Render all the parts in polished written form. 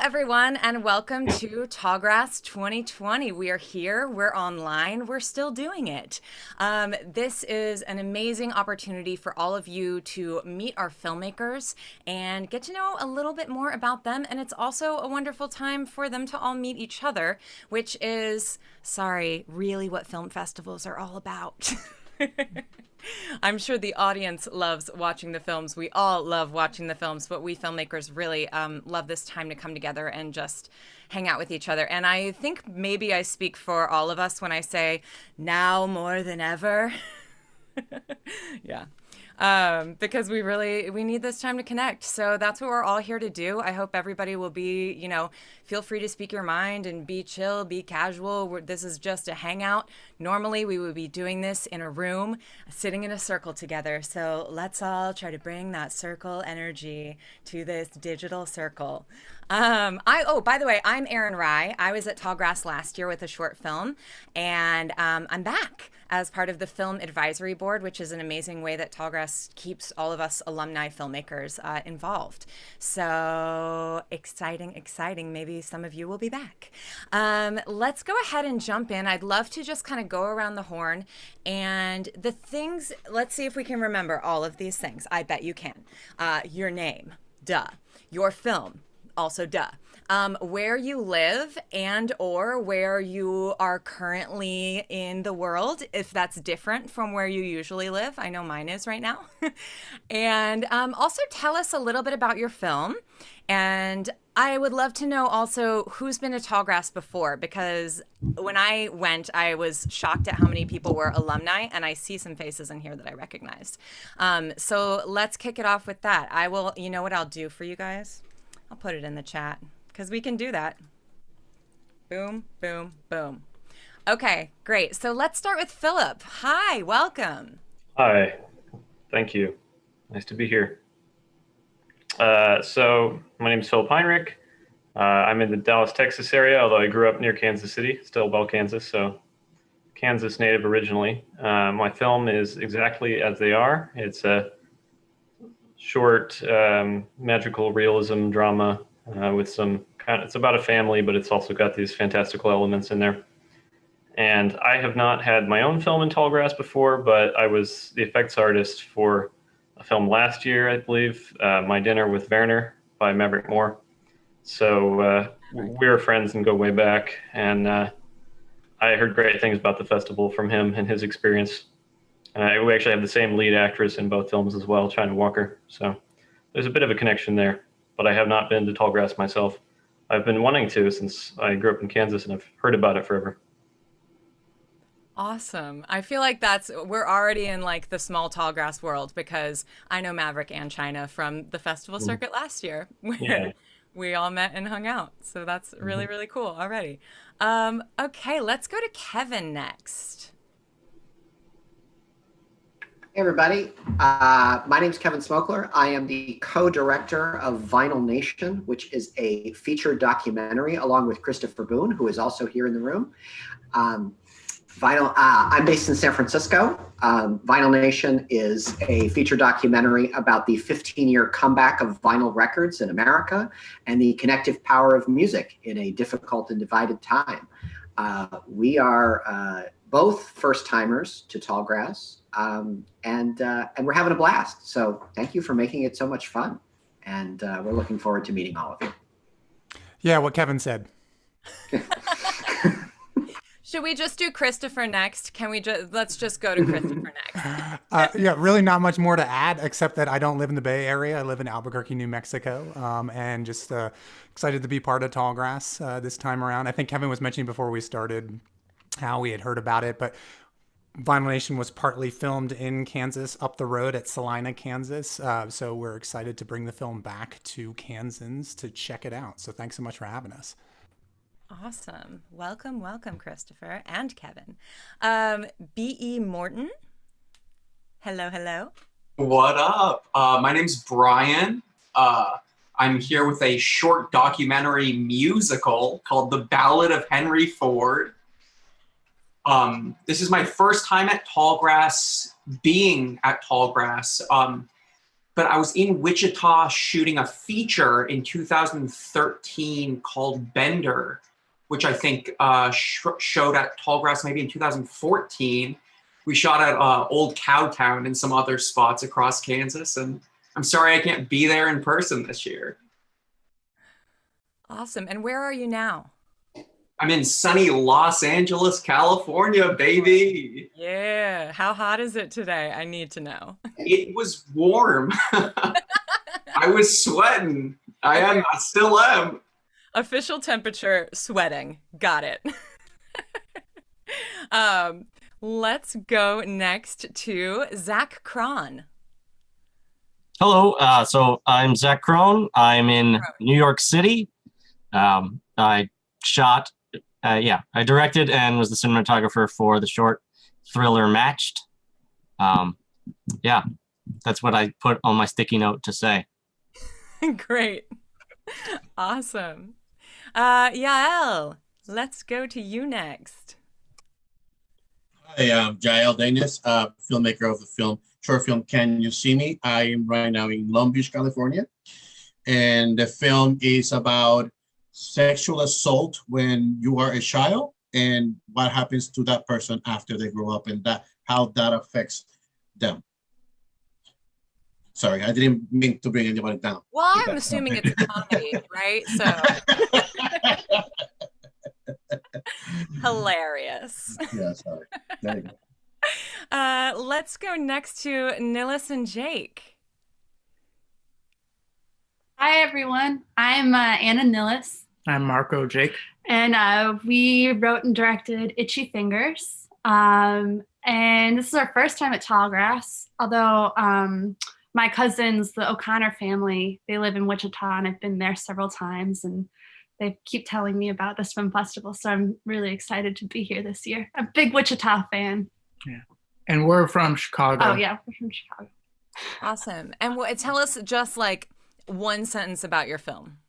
everyone, and welcome to Tallgrass 2020. We are here, we're online, we're still doing it. This is an amazing opportunity for all of you to meet our filmmakers and get to know a little bit more about them. And it's also a wonderful time for them to all meet each other, which is, really what film festivals are all about. I'm sure the audience loves watching the films. We all love watching the films, but we filmmakers really love this time to come together and just hang out with each other. And I think maybe I speak for all of us when I say now more than ever. Yeah. Because we need this time to connect. So that's what we're all here to do. I hope everybody will be, feel free to speak your mind and be chill, be casual. This is just a hangout. Normally we would be doing this in a room, sitting in a circle together. So let's all try to bring that circle energy to this digital circle. By the way, I'm Erin. I was at Tallgrass last year with a short film, and I'm back as part of the Film Advisory Board, which is an amazing way that Tallgrass keeps all of us alumni filmmakers involved. So exciting. Maybe some of you will be back. Let's go ahead and jump in. I'd love to just kind of go around the horn and the things, let's see if we can remember all of these things. I bet you can. Your name, duh. Your film, also duh. Where you live and or where you are currently in the world, if that's different from where you usually live. I know mine is right now. And also tell us a little bit about your film. And I would love to know also who's been to Tallgrass before, because when I went, I was shocked at how many people were alumni, and I see some faces in here that I recognized. So let's kick it off with that. You know what I'll do for you guys? I'll put it in the chat, because we can do that. Boom, boom, boom. Okay, great. So let's start with Philip. Hi, welcome. Hi, thank you. Nice to be here. So my name is Philip Heinrich. I'm in the Dallas, Texas area, although I grew up near Kansas City, Stillwell, Kansas, so Kansas native originally. My film is exactly as they are. It's a short magical realism drama with some it's about a family, but it's also got these fantastical elements in there. And I have not had my own film in Tallgrass before, but I was the effects artist for a film last year, I believe, My Dinner with Werner by Maverick Moore. So we're friends and go way back. And I heard great things about the festival from him and his experience. We actually have the same lead actress in both films as well, China Walker. So there's a bit of a connection there, but I have not been to Tallgrass myself. I've been wanting to since I grew up in Kansas, and I've heard about it forever. Awesome. I feel like we're already in like the small Tallgrass world, because I know Maverick and China from the festival circuit last year, where Yeah. we all met and hung out. So that's really, really cool already. Okay, let's go to Kevin next. Hey everybody, my name is Kevin Smokler. I am the co-director of Vinyl Nation, which is a feature documentary along with Christopher Boone, who is also here in the room. I'm based in San Francisco. Vinyl Nation is a feature documentary about the 15-year comeback of vinyl records in America and the connective power of music in a difficult and divided time. We are both first-timers to Tallgrass, and we're having a blast. So thank you for making it so much fun. And we're looking forward to meeting all of you. Yeah, what Kevin said. Should we just do Christopher next? Let's just go to Christopher next. Yeah, really not much more to add, except that I don't live in the Bay Area. I live in Albuquerque, New Mexico, and just excited to be part of Tallgrass this time around. I think Kevin was mentioning before we started how we had heard about it, but Vinyl Nation was partly filmed in Kansas, up the road at Salina, Kansas. So we're excited to bring the film back to Kansans to check it out. So thanks so much for having us. Awesome. Welcome, Christopher and Kevin. BEMorton. Hello. What up? My name's Brian. I'm here with a short documentary musical called The Ballad of Henry Ford. This is my first time at Tallgrass, being at Tallgrass. but I was in Wichita shooting a feature in 2013 called Bender, which I think showed at Tallgrass maybe in 2014. We shot at Old Cowtown and some other spots across Kansas, and I'm sorry I can't be there in person this year. Awesome. And where are you now? I'm in sunny Los Angeles, California, baby. Yeah. How hot is it today? I need to know. It was warm. I was sweating. I still am. Official temperature, sweating. Got it. Let's go next to Zac Cron. Hello, so I'm Zac Cron. I'm in New York City. I directed and was the cinematographer for the short Thriller Matched. That's what I put on my sticky note to say. Great. Awesome. Yael, let's go to you next. Hi, I'm Jael Dennis, filmmaker of the short film Can You See Me? I am right now in Long Beach, California. And the film is about sexual assault when you are a child and what happens to that person after they grow up and how that affects them. Sorry, I didn't mean to bring anybody down. Well, I'm assuming it's a comedy, right? So hilarious. Yeah, sorry. There you go. Let's go next to Nilles and Jake. Hi, everyone. I'm Anna Nilles. I'm Marco Jake. And we wrote and directed Itchy Fingers. And this is our first time at Tallgrass, although my cousins, the O'Connor family, they live in Wichita, and I've been there several times, and they keep telling me about this film festival, so I'm really excited to be here this year. I'm a big Wichita fan. Yeah. And we're from Chicago. Oh, yeah, we're from Chicago. Awesome. And tell us just like one sentence about your film.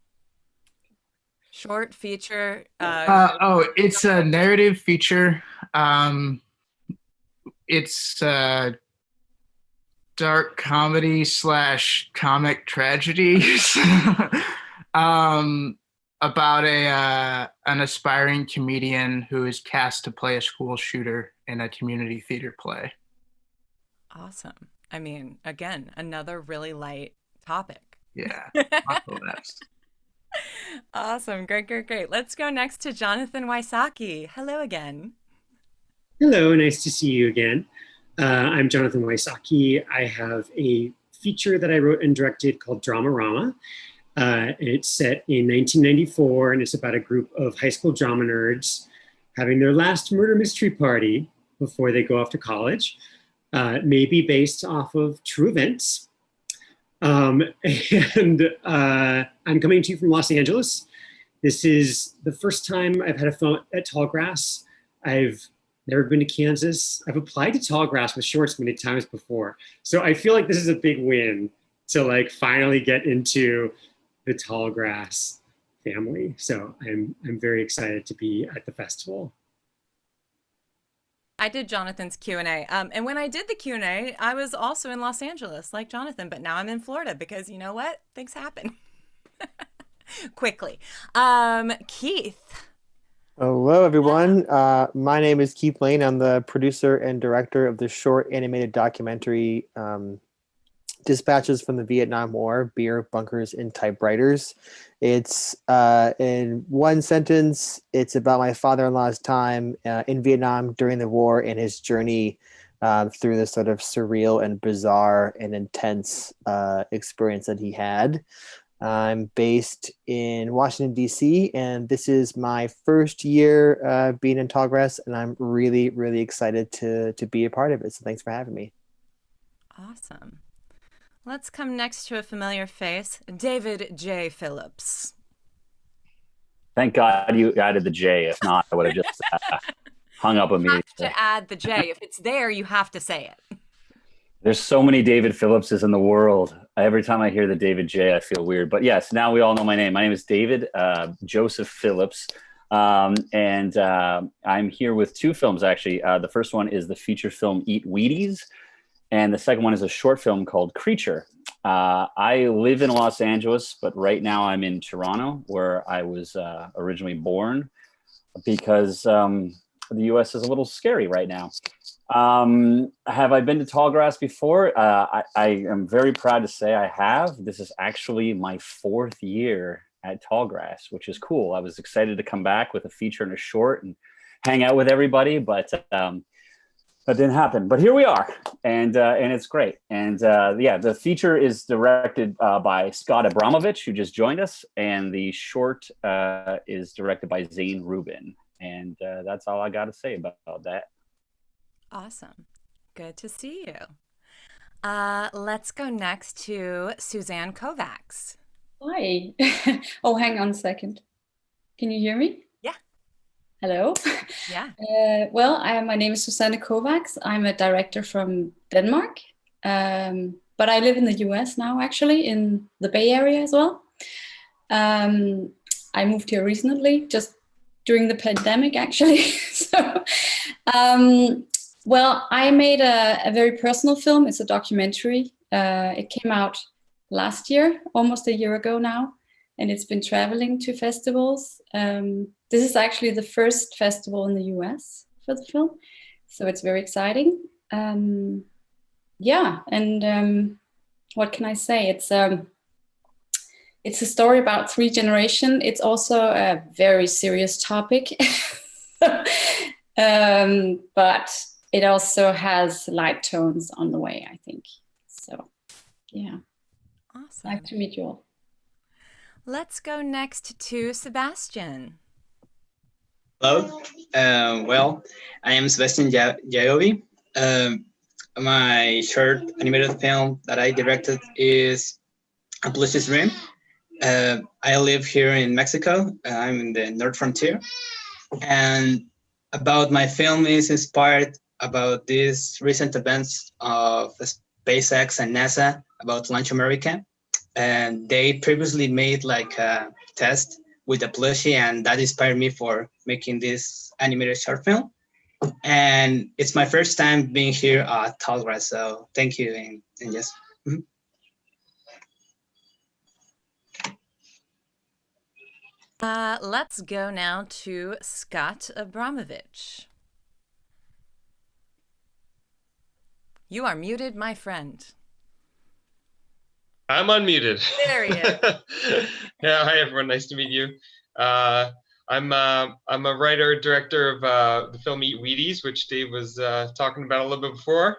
Short feature. It's a narrative feature. It's a dark comedy / comic tragedy about an aspiring comedian who is cast to play a school shooter in a community theater play. Awesome. I mean, again, another really light topic. Yeah. Not the best. Awesome. Great. Let's go next to Jonathan Wysocki. Hello again. Hello, nice to see you again. I'm Jonathan Wysocki. I have a feature that I wrote and directed called Dramarama. It's set in 1994, and it's about a group of high school drama nerds having their last murder mystery party before they go off to college, maybe based off of true events. I'm coming to you from Los Angeles. This is the first time I've had a film at Tallgrass. I've never been to Kansas. I've applied to Tallgrass with shorts many times before. So I feel like this is a big win to like finally get into the Tallgrass family. So I'm very excited to be at the festival. I did Jonathan's Q&A. And when I did the Q&A, I was also in Los Angeles like Jonathan, but now I'm in Florida because you know what? Things happen quickly. Keith. Hello, everyone. My name is Keith Lane. I'm the producer and director of the short animated documentary Dispatches from the Vietnam War, Beer, Bunkers, and Typewriters. It's in one sentence, it's about my father-in-law's time in Vietnam during the war and his journey through this sort of surreal and bizarre and intense experience that he had. I'm based in Washington, D.C., and this is my first year being in Tallgrass, and I'm really, really excited to be a part of it. So thanks for having me. Awesome. Let's come next to a familiar face, David J. Phillips. Thank God you added the J. If not, I would have just hung up immediately. You have to add the J. If it's there, you have to say it. There's so many David Phillipses in the world. Every time I hear the David J, I feel weird. But yes, now we all know my name. My name is David Joseph Phillips. And I'm here with two films, actually. The first one is the feature film Eat Wheaties. And the second one is a short film called Creature. I live in Los Angeles, but right now I'm in Toronto, where I was originally born, because the U.S. is a little scary right now. Have I been to Tallgrass before? I am very proud to say I have. This is actually my 4th year at Tallgrass, which is cool. I was excited to come back with a feature and a short and hang out with everybody, but that didn't happen. But here we are, and it's great. And yeah, the feature is directed by Scott Abramovitch, who just joined us, and the short is directed by Zane Rubin. And that's all I got to say about that. Awesome. Good to see you. Let's go next to Suzanne Kovacs. Hi. Oh, hang on a second. Can you hear me? Yeah. Hello. Yeah. Well, my name is Suzanne Kovacs. I'm a director from Denmark, but I live in the US now, actually, in the Bay Area as well. I moved here recently, just during the pandemic, actually. So, well, I made a very personal film. It's a documentary. It came out last year, almost a year ago now, and it's been traveling to festivals. This is actually the first festival in the US for the film, so it's very exciting. Yeah, and what can I say? It's a story about 3 generations. It's also a very serious topic, but it also has light tones on the way, I think. So, yeah. Awesome. Nice to meet you all. Let's go next to Sebastian. Hello. Well, I am Sebastian Yayobi. My short animated film that I directed is A Plushies Dream. I live here in Mexico. I'm in the North Frontier. And about my film is inspired about these recent events of SpaceX and NASA about Launch America. And they previously made like a test with a plushie, and that inspired me for making this animated short film. And it's my first time being here at Tallgrass, so thank you, and yes. Mm-hmm. Let's go now to Scott Abramovitch. You are muted, my friend. I'm unmuted. There he is. Yeah, hi everyone. Nice to meet you. I'm a writer director of the film Eat Wheaties, which Dave was talking about a little bit before.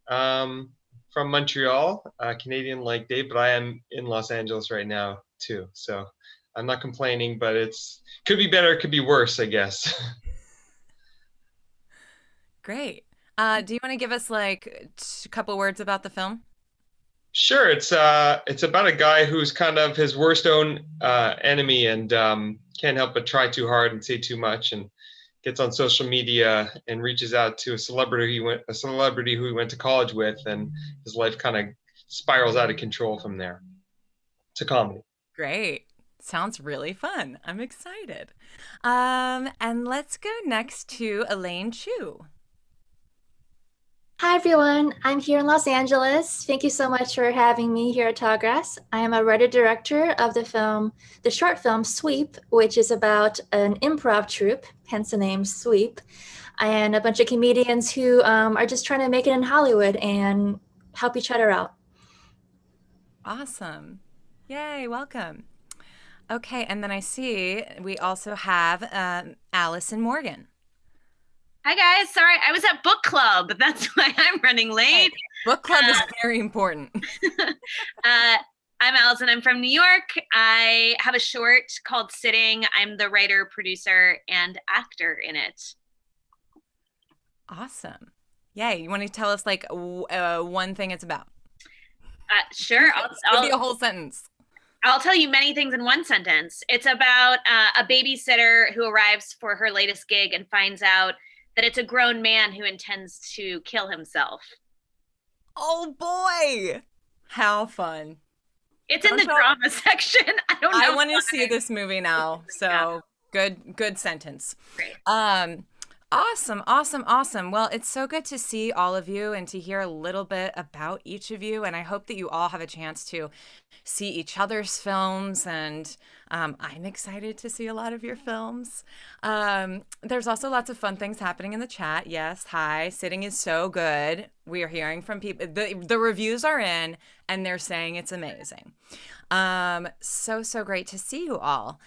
From Montreal, Canadian like Dave, but I am in Los Angeles right now too. So I'm not complaining, but it's could be better, it could be worse, I guess. Great. Do you want to give us like a couple words about the film? Sure. It's about a guy who's kind of his worst own enemy and can't help but try too hard and say too much, and gets on social media and reaches out to a celebrity who he went to college with, and his life kind of spirals out of control from there. It's a comedy. Great. Sounds really fun. I'm excited. And let's go next to Elaine Chu. Hi everyone, I'm here in Los Angeles. Thank you so much for having me here at Tallgrass. I am a writer-director of the short film Sweep, which is about an improv troupe, hence the name Sweep, and a bunch of comedians who are just trying to make it in Hollywood and help each other out. Awesome. Yay, welcome. Okay, and then I see we also have Alison Morgan. Hi guys, sorry, I was at book club. That's why I'm running late. Book club is very important. I'm Alison, I'm from New York. I have a short called Sitting. I'm the writer, producer, and actor in it. Awesome. Yay, you want to tell us like one thing it's about? Sure. It'll be a whole sentence. I'll tell you many things in one sentence. It's about a babysitter who arrives for her latest gig and finds out that it's a grown man who intends to kill himself. Oh boy! How fun. It's in the drama section. I don't know. I want to see this movie now. So good sentence. Great. Awesome, awesome, awesome. Well, it's so good to see all of you and to hear a little bit about each of you. And I hope that you all have a chance to see each other's films. And I'm excited to see a lot of your films. There's also lots of fun things happening in the chat. Yes, hi. Sitting is so good. We are hearing from people. The reviews are in, and they're saying it's amazing. So great to see you all.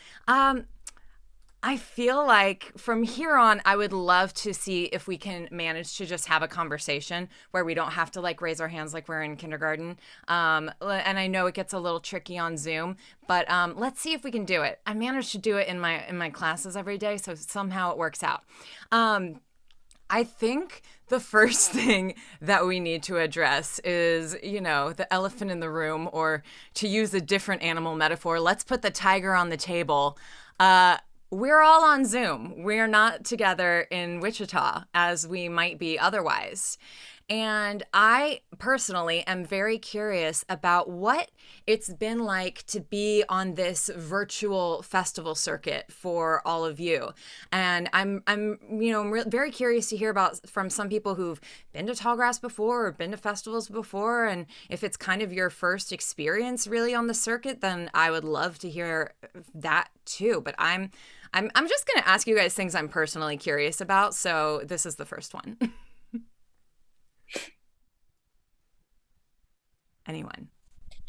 I feel like from here on, I would love to see if we can manage to just have a conversation where we don't have to like raise our hands like we're in kindergarten. And I know it gets a little tricky on Zoom, but let's see if we can do it. I managed to do it in my classes every day, so somehow it works out. I think the first thing that we need to address is, you know, the elephant in the room, or to use a different animal metaphor, let's put the tiger on the table. We're all on Zoom. We're not together in Wichita as we might be otherwise. And I personally am very curious about what it's been like to be on this virtual festival circuit for all of you. And I'm very curious to hear about from some people who've been to Tallgrass before or been to festivals before. And if it's kind of your first experience really on the circuit, then I would love to hear that too. But I'm just going to ask you guys things I'm personally curious about. So this is the first one. Anyone?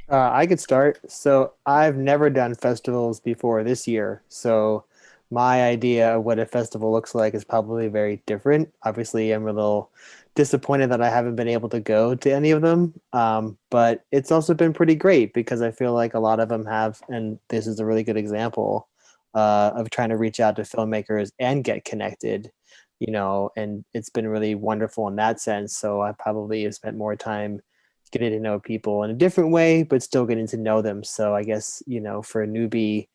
I could start. So I've never done festivals before this year. So my idea of what a festival looks like is probably very different. Obviously, I'm a little disappointed that I haven't been able to go to any of them. But it's also been pretty great because I feel like a lot of them have, and this is a really good example of trying to reach out to filmmakers and get connected, you know, and it's been really wonderful in that sense. So I probably have spent more time getting to know people in a different way, but still getting to know them. So I guess, you know, for a newbie,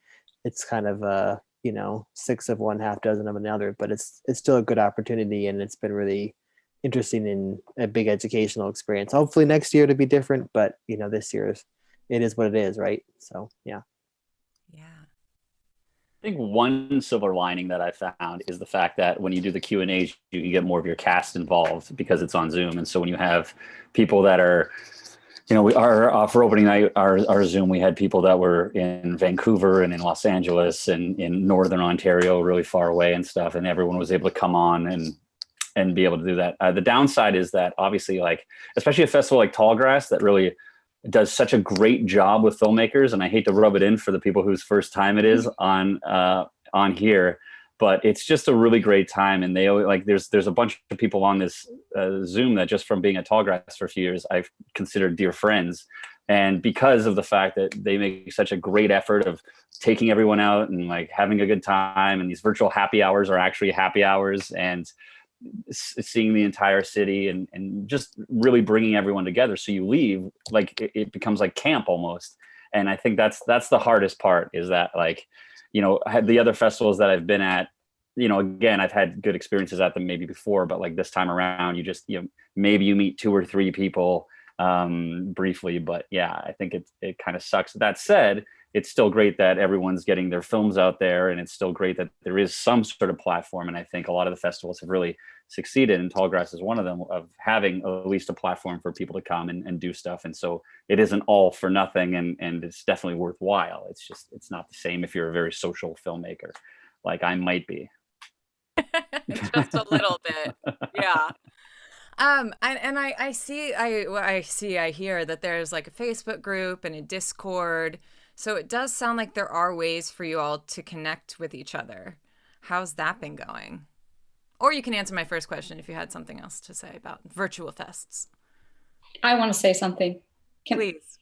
it's kind of you know, 6 of one, half dozen of another, but it's still a good opportunity, and it's been really interesting and a big educational experience. Hopefully next year to be different, but you know, this year it is what it is, right? So yeah. I think one silver lining that I found is the fact that when you do the Q&As, you get more of your cast involved because it's on Zoom. And so when you have people that are, you know, for opening night, our Zoom, we had people that were in Vancouver and in Los Angeles and in Northern Ontario, really far away and stuff. And everyone was able to come on and be able to do that. The downside is that obviously, like, especially a festival like Tallgrass that really does such a great job with filmmakers, and I hate to rub it in for the people whose first time it is on here, but it's just a really great time. And they always, like, there's a bunch of people on this Zoom that just from being at Tallgrass for a few years, I've considered dear friends. And because of the fact that they make such a great effort of taking everyone out and like having a good time, and these virtual happy hours are actually happy hours, and seeing the entire city and just really bringing everyone together. So you leave, like it becomes like camp almost. And I think that's the hardest part, is that, like, you know, the other festivals that I've been at, you know, again, I've had good experiences at them maybe before, but like this time around, you just, you know, maybe you meet 2 or 3 people briefly, but yeah, I think it kind of sucks. That said, it's still great that everyone's getting their films out there, and it's still great that there is some sort of platform. And I think a lot of the festivals have really succeeded, and Tallgrass is one of them, of having at least a platform for people to come and do stuff. And so it isn't all for nothing, and it's definitely worthwhile. It's just, it's not the same if you're a very social filmmaker, like I might be. Just a little bit. Yeah. I hear that there's like a Facebook group and a Discord. So it does sound like there are ways for you all to connect with each other. How's that been going? Or you can answer my first question if you had something else to say about virtual fests. I want to say something. Please.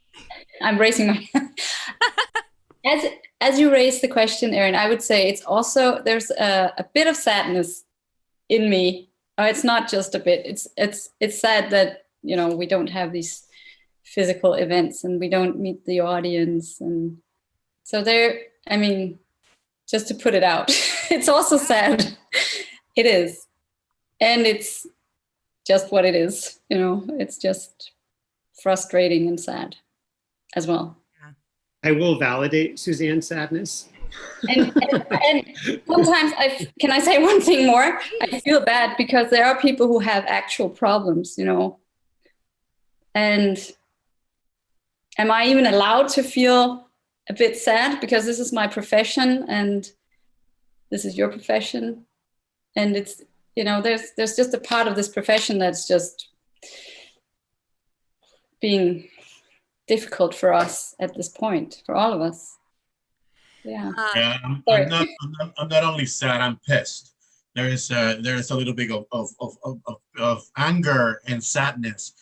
I'm raising my hand. As you raised the question, Erin, I would say it's also, there's a bit of sadness in me. It's not just a bit. It's sad that, you know, we don't have these physical events and we don't meet the audience. And so there, I mean, just to put it out, it's also sad. It is. And it's just what it is, you know, it's just frustrating and sad as well. I will validate Suzanne's sadness. And sometimes can I say one thing more? I feel bad because there are people who have actual problems, you know. And am I even allowed to feel a bit sad because this is my profession and this is your profession? And it's, you know, there's just a part of this profession that's just being difficult for us at this point, for all of us. Yeah. Yeah, I'm not only sad, I'm pissed. There is a little bit of anger and sadness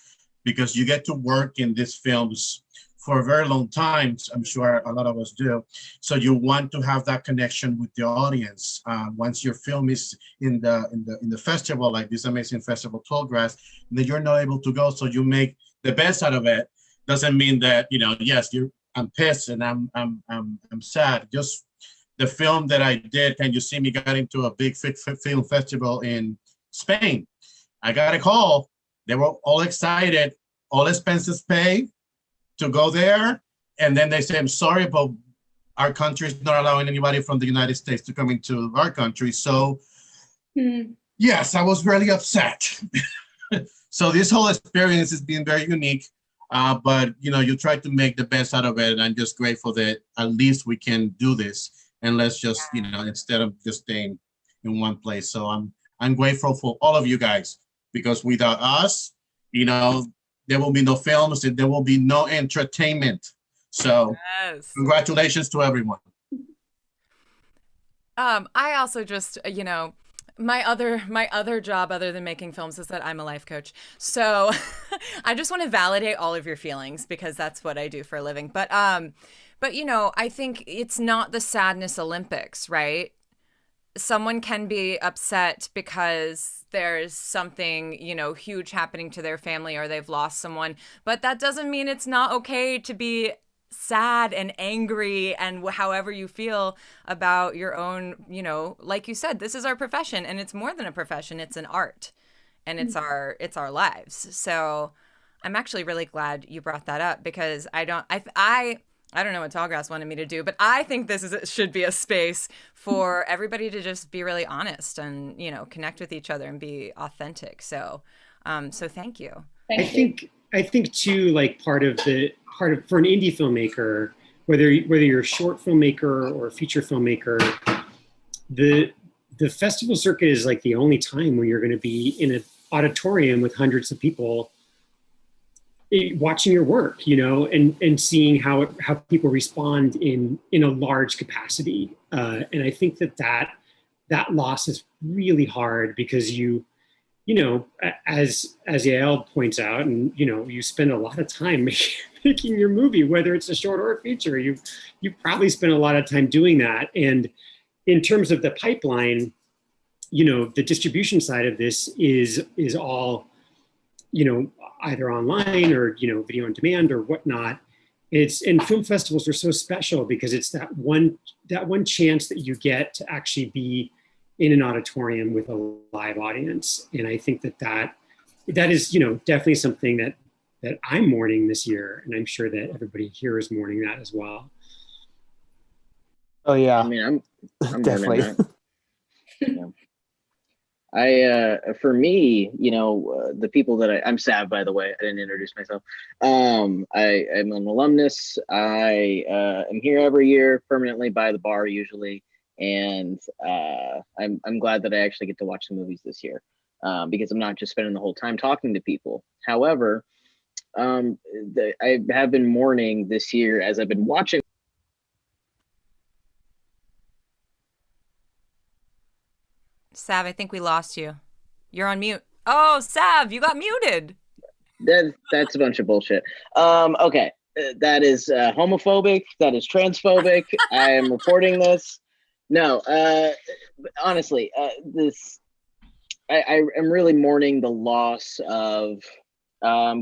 because you get to work in these films for a very long time. I'm sure a lot of us do. So you want to have that connection with the audience. Once your film is in the festival, like this amazing festival, Tallgrass, then you're not able to go. So you make the best out of it. Doesn't mean that, you know, yes, I'm pissed and I'm sad. Just the film that I did, Can You See Me, got into a big film festival in Spain. I got a call. They were all excited, all expenses paid to go there. And then they say, I'm sorry, but our country is not allowing anybody from the United States to come into our country. So yes, I was really upset. So this whole experience has been very unique. But, you know, you try to make the best out of it. And I'm just grateful that at least we can do this. And let's just, you know, instead of just staying in one place. So I'm grateful for all of you guys, because without us, you know, there will be no films and there will be no entertainment. So congratulations to everyone. I also just, you know, my other job other than making films is that I'm a life coach. So I just want to validate all of your feelings because that's what I do for a living. But you know, I think it's not the sadness Olympics, right? Someone can be upset because there's something, you know, huge happening to their family or they've lost someone, but that doesn't mean it's not okay to be sad and angry and however you feel about your own, you know, like you said, this is our profession and it's more than a profession, it's an art and it's our lives. So I'm actually really glad you brought that up because I don't know what Tallgrass wanted me to do, but I think should be a space for everybody to just be really honest and, you know, connect with each other and be authentic. So thank you. I think too, like part of for an indie filmmaker, whether you're a short filmmaker or a feature filmmaker, the festival circuit is like the only time when you're going to be in an auditorium with hundreds of people watching your work, you know, and seeing how people respond in a large capacity. And I think that loss is really hard because you know, as Yael points out, and, you know, you spend a lot of time making your movie, whether it's a short or a feature, you probably spend a lot of time doing that. And in terms of the pipeline, you know, the distribution side of this is all, you know, either online or, you know, video on demand or whatnot. And film festivals are so special because it's that one chance that you get to actually be in an auditorium with a live audience. And I think that is, you know, definitely something that I'm mourning this year. And I'm sure that everybody here is mourning that as well. Oh yeah. I mean, I'm definitely. For me, you know, the people that I'm Sav, by the way, I didn't introduce myself. I'm an alumnus. I am here every year permanently by the bar usually. And I'm glad that I actually get to watch the movies this year because I'm not just spending the whole time talking to people. However, I have been mourning this year as I've been watching. Sav, I think we lost you. You're on mute. Oh, Sav, you got muted. That's a bunch of bullshit. Okay, that is homophobic. That is transphobic. I am reporting this. No, honestly, I am really mourning the loss of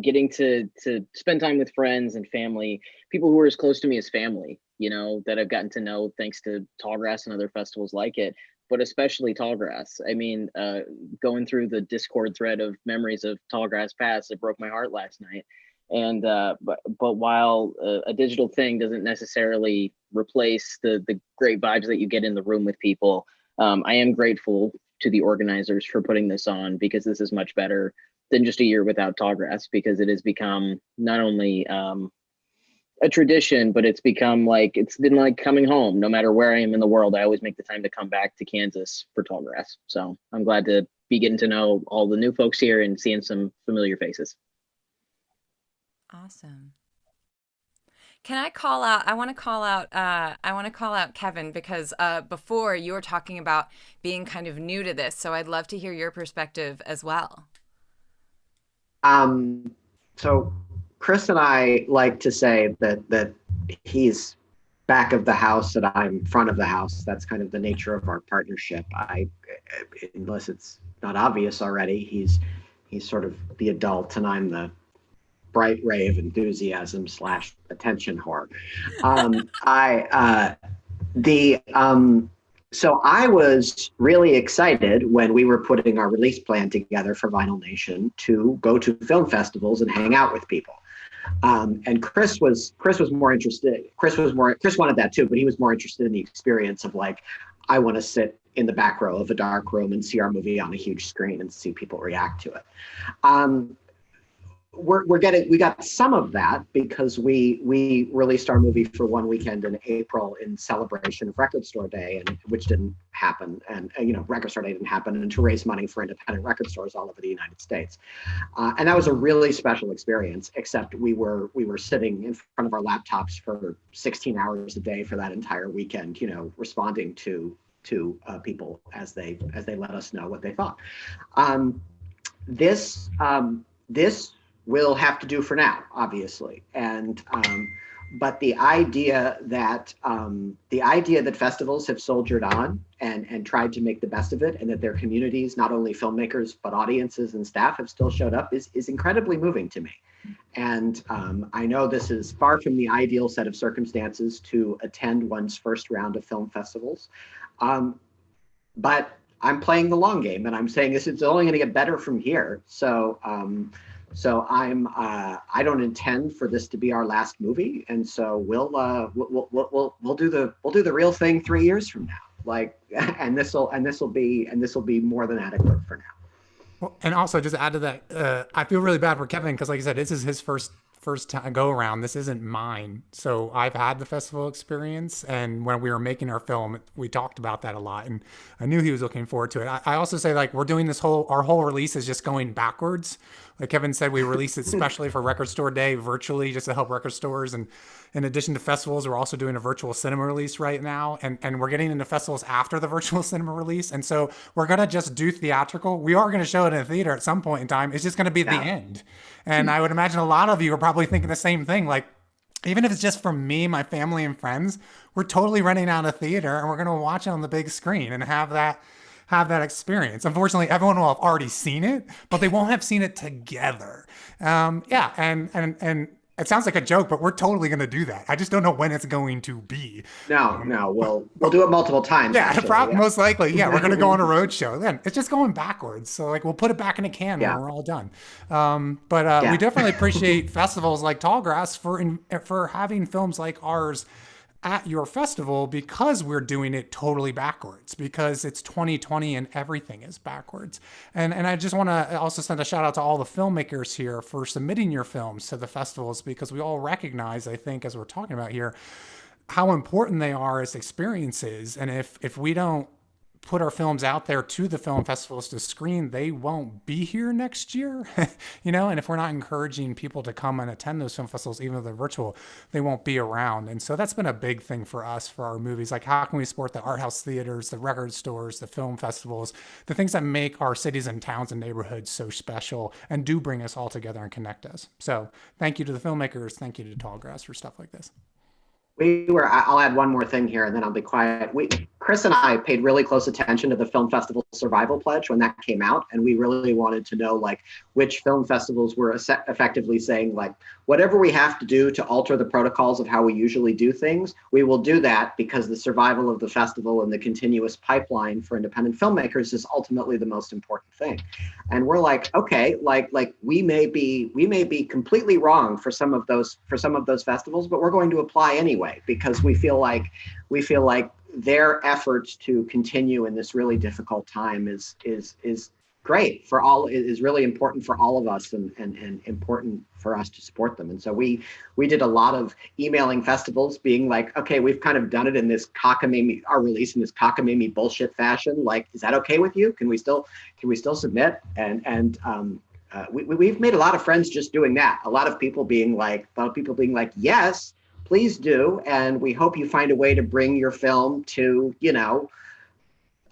getting to spend time with friends and family, people who are as close to me as family, you know, that I've gotten to know thanks to Tallgrass and other festivals like it, but especially Tallgrass. I mean, going through the Discord thread of memories of Tallgrass Pass, it broke my heart last night. And but while a digital thing doesn't necessarily replace the great vibes that you get in the room with people, I am grateful to the organizers for putting this on, because this is much better than just a year without Tallgrass, because it has become not only a tradition, but it's become like, it's been like coming home. No matter where I am in the world, I always make the time to come back to Kansas for Tallgrass. So I'm glad to be getting to know all the new folks here and seeing some familiar faces. Awesome. Can I call out, I want to call out Kevin, because before you were talking about being kind of new to this. So I'd love to hear your perspective as well. So Chris and I like to say that he's back of the house and I'm front of the house. That's kind of the nature of our partnership. Unless it's not obvious already, he's sort of the adult and I'm the bright ray of enthusiasm / attention whore. So I was really excited when we were putting our release plan together for Vinyl Nation to go to film festivals and hang out with people. And Chris was more interested. Chris wanted that too, but he was more interested in the experience of like, I want to sit in the back row of a dark room and see our movie on a huge screen and see people react to it. We got some of that because we released our movie for one weekend in April in celebration of Record Store Day, and which didn't happen, and Record Store Day didn't happen, and to raise money for independent record stores all over the United States, and that was a really special experience. Except we were sitting in front of our laptops for 16 hours a day for that entire weekend, responding to people as they let us know what they thought. This will have to do for now, obviously. And but the idea that festivals have soldiered on and tried to make the best of it, and that their communities, not only filmmakers but audiences and staff, have still showed up is incredibly moving to me. And I know this is far from the ideal set of circumstances to attend one's first round of film festivals, but I'm playing the long game, and I'm saying it's only going to get better from here. So I don't intend for this to be our last movie, and so we'll do the real thing 3 years from now. And this will be more than adequate for now. Well, and also just to add to that, I feel really bad for Kevin because, like I said, this is his first time go around. This isn't mine. So I've had the festival experience, and when we were making our film, we talked about that a lot, and I knew he was looking forward to it. I also say, like, we're doing our whole release is just going backwards. Like Kevin said, we released it specially for Record Store Day virtually just to help record stores. And in addition to festivals, we're also doing a virtual cinema release right now. And we're getting into festivals after the virtual cinema release. And so we're going to just do theatrical. We are going to show it in a theater at some point in time. It's just going to be the end. And I would imagine a lot of you are probably thinking the same thing. Like, even if it's just for me, my family, and friends, we're totally renting out a theater and we're going to watch it on the big screen and have that experience. Unfortunately, everyone will have already seen it, but they won't have seen it together. And it sounds like a joke, but we're totally going to do that. I just don't know when it's going to be. No, we'll do it multiple times. Yeah, most likely. Yeah, we're going to go on a road show. Then it's just going backwards. So like we'll put it back in a can when we're all done. But we definitely appreciate festivals like Tallgrass for having films like ours at your festival, because we're doing it totally backwards, because it's 2020 and everything is backwards. And I just want to also send a shout out to all the filmmakers here for submitting your films to the festivals, because we all recognize, I think, as we're talking about here, how important they are as experiences. And if we don't put our films out there to the film festivals to screen, they won't be here next year, and if we're not encouraging people to come and attend those film festivals, even though they're virtual, they won't be around. And so that's been a big thing for us, for our movies. Like, how can we support the art house theaters, the record stores, the film festivals, the things that make our cities and towns and neighborhoods so special and do bring us all together and connect us. So thank you to the filmmakers. Thank you to Tallgrass for stuff like this. I'll add one more thing here and then I'll be quiet. Chris and I paid really close attention to the Film Festival Survival Pledge when that came out. And we really wanted to know like which film festivals were effectively saying like, whatever we have to do to alter the protocols of how we usually do things, we will do that because the survival of the festival and the continuous pipeline for independent filmmakers is ultimately the most important thing. And we're like, okay, like we may be completely wrong for some of those festivals, but we're going to apply anyway because we feel like their efforts to continue in this really difficult time is great for all, is really important for all of us and important for us to support them. And so we did a lot of emailing festivals being like, okay, we've kind of done it in this cockamamie, our release in this cockamamie bullshit fashion. Like, is that okay with you? Can we still submit? We've made a lot of friends just doing that. A lot of people being like, yes, please do. And we hope you find a way to bring your film to,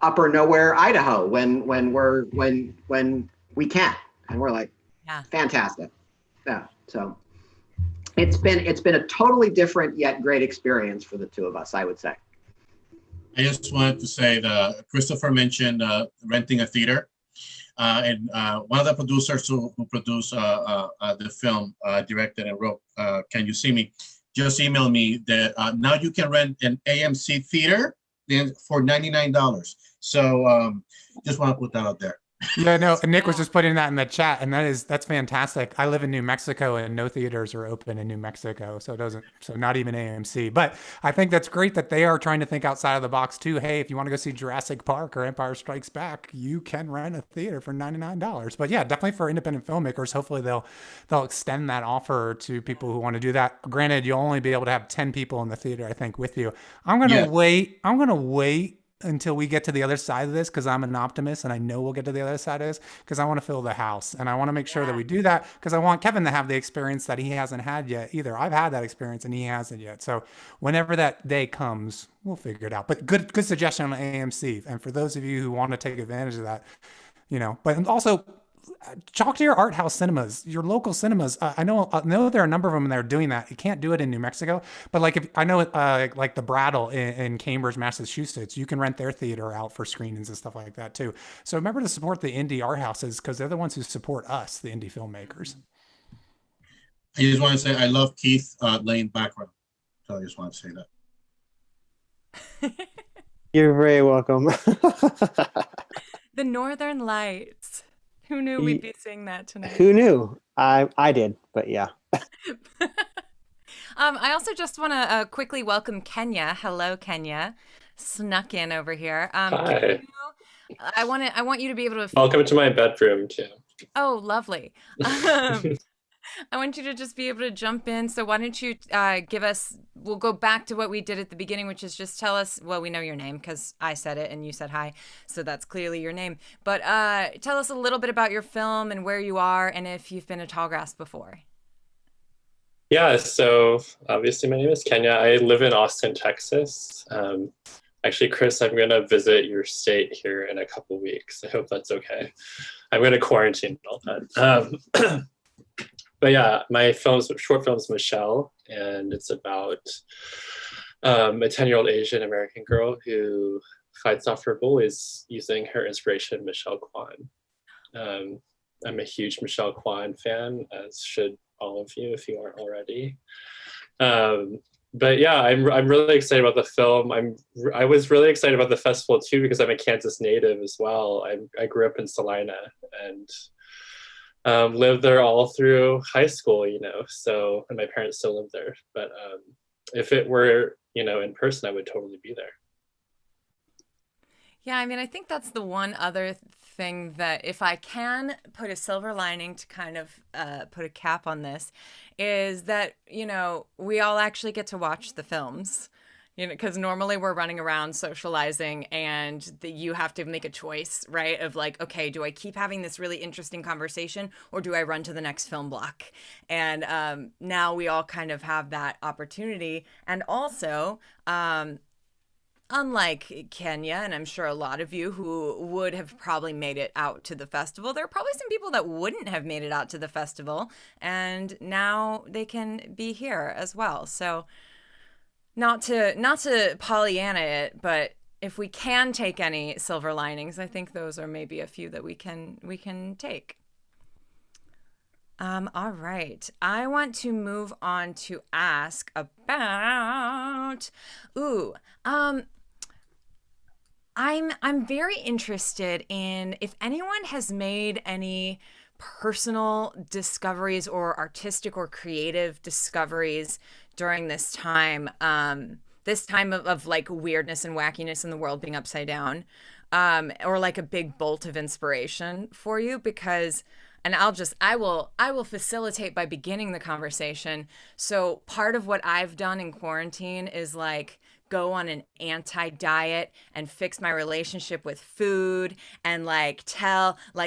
upper nowhere, Idaho when we can. And we're like, yeah, fantastic. Yeah. So it's been a totally different yet great experience for the two of us, I would say. I just wanted to say that Christopher mentioned renting a theater. And one of the producers who produced the film, directed and wrote Can You See Me, just emailed me that now you can rent an AMC theater for $99. So just want to put that out there. Yeah, no, and Nick was just putting that in the chat, and that's fantastic. I live in New Mexico, and no theaters are open in New Mexico, so not even AMC. But I think that's great that they are trying to think outside of the box too. Hey, if you want to go see Jurassic Park or Empire Strikes Back, you can rent a theater for $99. But yeah, definitely for independent filmmakers, hopefully they'll extend that offer to people who want to do that. Granted, you'll only be able to have 10 people in the theater, I think, with you. I'm gonna wait until we get to the other side of this because I'm an optimist and I know we'll get to the other side of this because I want to fill the house and I want to make sure that we do that because I want Kevin to have the experience that he hasn't had yet either. I've had that experience and he hasn't yet. So whenever that day comes, we'll figure it out. But good suggestion on AMC. And for those of you who want to take advantage of that, but also talk to your art house cinemas, your local cinemas. I know there are a number of them that are doing that. You can't do it in New Mexico, but like if I know like the Brattle in Cambridge, Massachusetts, you can rent their theater out for screenings and stuff like that too. So remember to support the indie art houses because they're the ones who support us, the indie filmmakers. I just want to say I love Keith Lane background, so I just want to say that. You're very welcome. The Northern Lights. Who knew we'd be seeing that tonight? Who knew? I did, but yeah. I also just want to quickly welcome Kenya. Hello, Kenya. Snuck in over here. Hi. I want you to be able to. Welcome to my bedroom too. Oh, lovely. I want you to just be able to jump in. So why don't you we'll go back to what we did at the beginning, which is just tell us, well, we know your name because I said it and you said hi. So that's clearly your name. But tell us a little bit about your film and where you are and if you've been to Tallgrass before. Yeah, so obviously my name is Kenya. I live in Austin, Texas. Actually, Chris, I'm going to visit your state here in a couple weeks. I hope that's okay. I'm going to quarantine and all that. But yeah, my short film is Michelle, and it's about a 10-year-old Asian American girl who fights off her bullies using her inspiration, Michelle Kwan. I'm a huge Michelle Kwan fan, as should all of you if you aren't already. But yeah, I'm really excited about the film. I was really excited about the festival too because I'm a Kansas native as well. I grew up in Salina and lived there all through high school, so, and my parents still live there. But if it were, in person, I would totally be there. Yeah, I mean, I think that's the one other thing that if I can put a silver lining to kind of put a cap on this is that, we all actually get to watch the films. Because normally we're running around socializing and you have to make a choice, right? Of like, okay, do I keep having this really interesting conversation or do I run to the next film block? And now we all kind of have that opportunity. And also, unlike Kenya, and I'm sure a lot of you who would have probably made it out to the festival, there are probably some people that wouldn't have made it out to the festival. And now they can be here as well. So not to Pollyanna it, but if we can take any silver linings, I think those are maybe a few that we can take. All right. I want to move on to ask about I'm very interested in if anyone has made any personal discoveries or artistic or creative discoveries during this time of like weirdness and wackiness in the world being upside down, or like a big bolt of inspiration for you, because I will facilitate by beginning the conversation. So part of what I've done in quarantine is like go on an anti-diet and fix my relationship with food and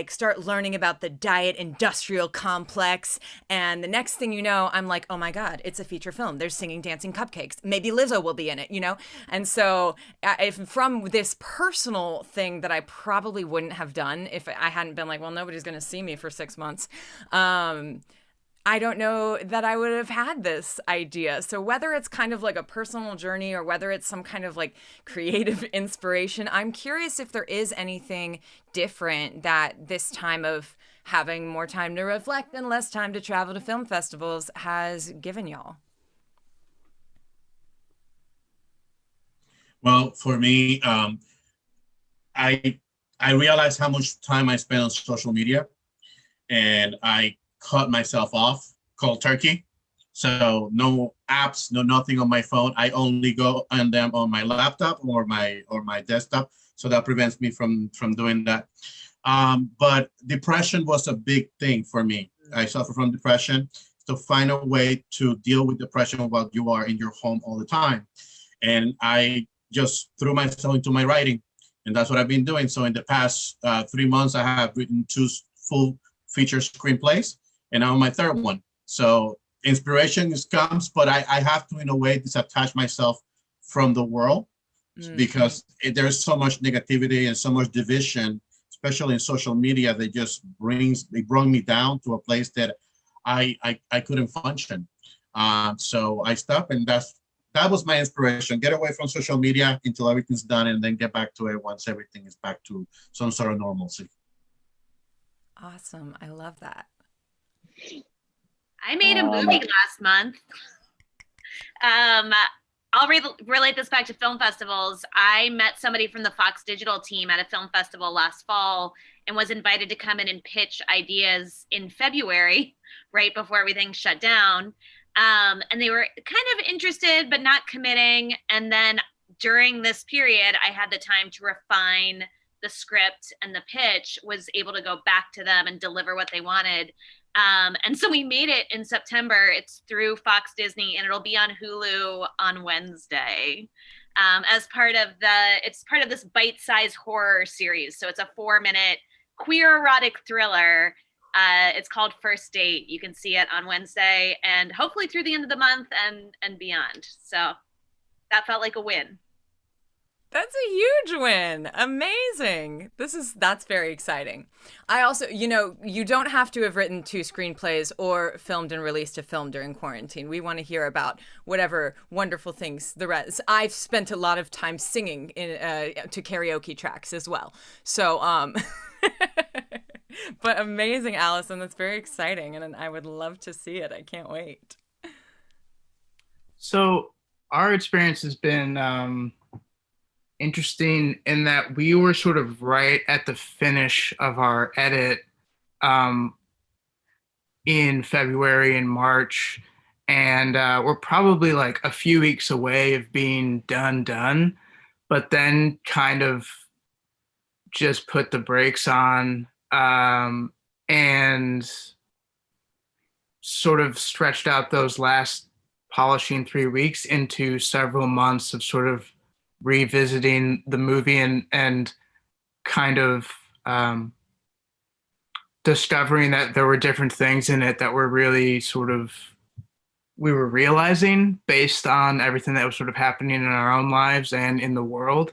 start learning about the diet industrial complex. And the next thing you know, I'm like, oh my God, it's a feature film. There's singing, dancing cupcakes. Maybe Lizzo will be in it, you know? And so if from this personal thing that I probably wouldn't have done if I hadn't been like, well, nobody's going to see me for 6 months. I don't know that I would have had this idea. So whether it's kind of like a personal journey or whether it's some kind of like creative inspiration, I'm curious if there is anything different that this time of having more time to reflect and less time to travel to film festivals has given y'all. Well, for me, I realized how much time I spent on social media, and I cut myself off cold turkey. So no apps, no nothing on my phone. I only go on them on my laptop or my desktop. So that prevents me from doing that. But depression was a big thing for me. I suffer from depression. To find a way to deal with depression while you are in your home all the time. And I just threw myself into my writing. And that's what I've been doing. So in the past 3 months, I have written 2 full feature screenplays, and now my 3rd one. So inspiration comes, but I have to, in a way, disattach myself from the world because there's so much negativity and so much division, especially in social media, that just brought me down to a place that I couldn't function. So I stopped, and that was my inspiration. Get away from social media until everything's done, and then get back to it once everything is back to some sort of normalcy. Awesome. I love that. I made a movie last month. I'll relate this back to film festivals. I met somebody from the Fox Digital team at a film festival last fall and was invited to come in and pitch ideas in February, right before everything shut down. And they were kind of interested, but not committing. And then during this period, I had the time to refine the script and the pitch, was able to go back to them and deliver what they wanted. And so we made it in September. It's through Fox Disney, and it'll be on Hulu on Wednesday. As part of this bite-sized horror series. So it's a 4-minute queer erotic thriller. It's called First Date. You can see it on Wednesday and hopefully through the end of the month and beyond. So that felt like a win. That's a huge win. Amazing. That's very exciting. I also, you don't have to have written 2 screenplays or filmed and released a film during quarantine. We want to hear about whatever wonderful things the rest. I've spent a lot of time singing to karaoke tracks as well. So, but amazing, Alison. That's very exciting. And I would love to see it. I can't wait. So our experience has been, interesting in that we were sort of right at the finish of our edit in February and March, and we're probably like a few weeks away of being done, but then kind of just put the brakes on and sort of stretched out those last polishing 3 weeks into several months of sort of revisiting the movie and kind of discovering that there were different things in it that were really we were realizing based on everything that was sort of happening in our own lives and in the world.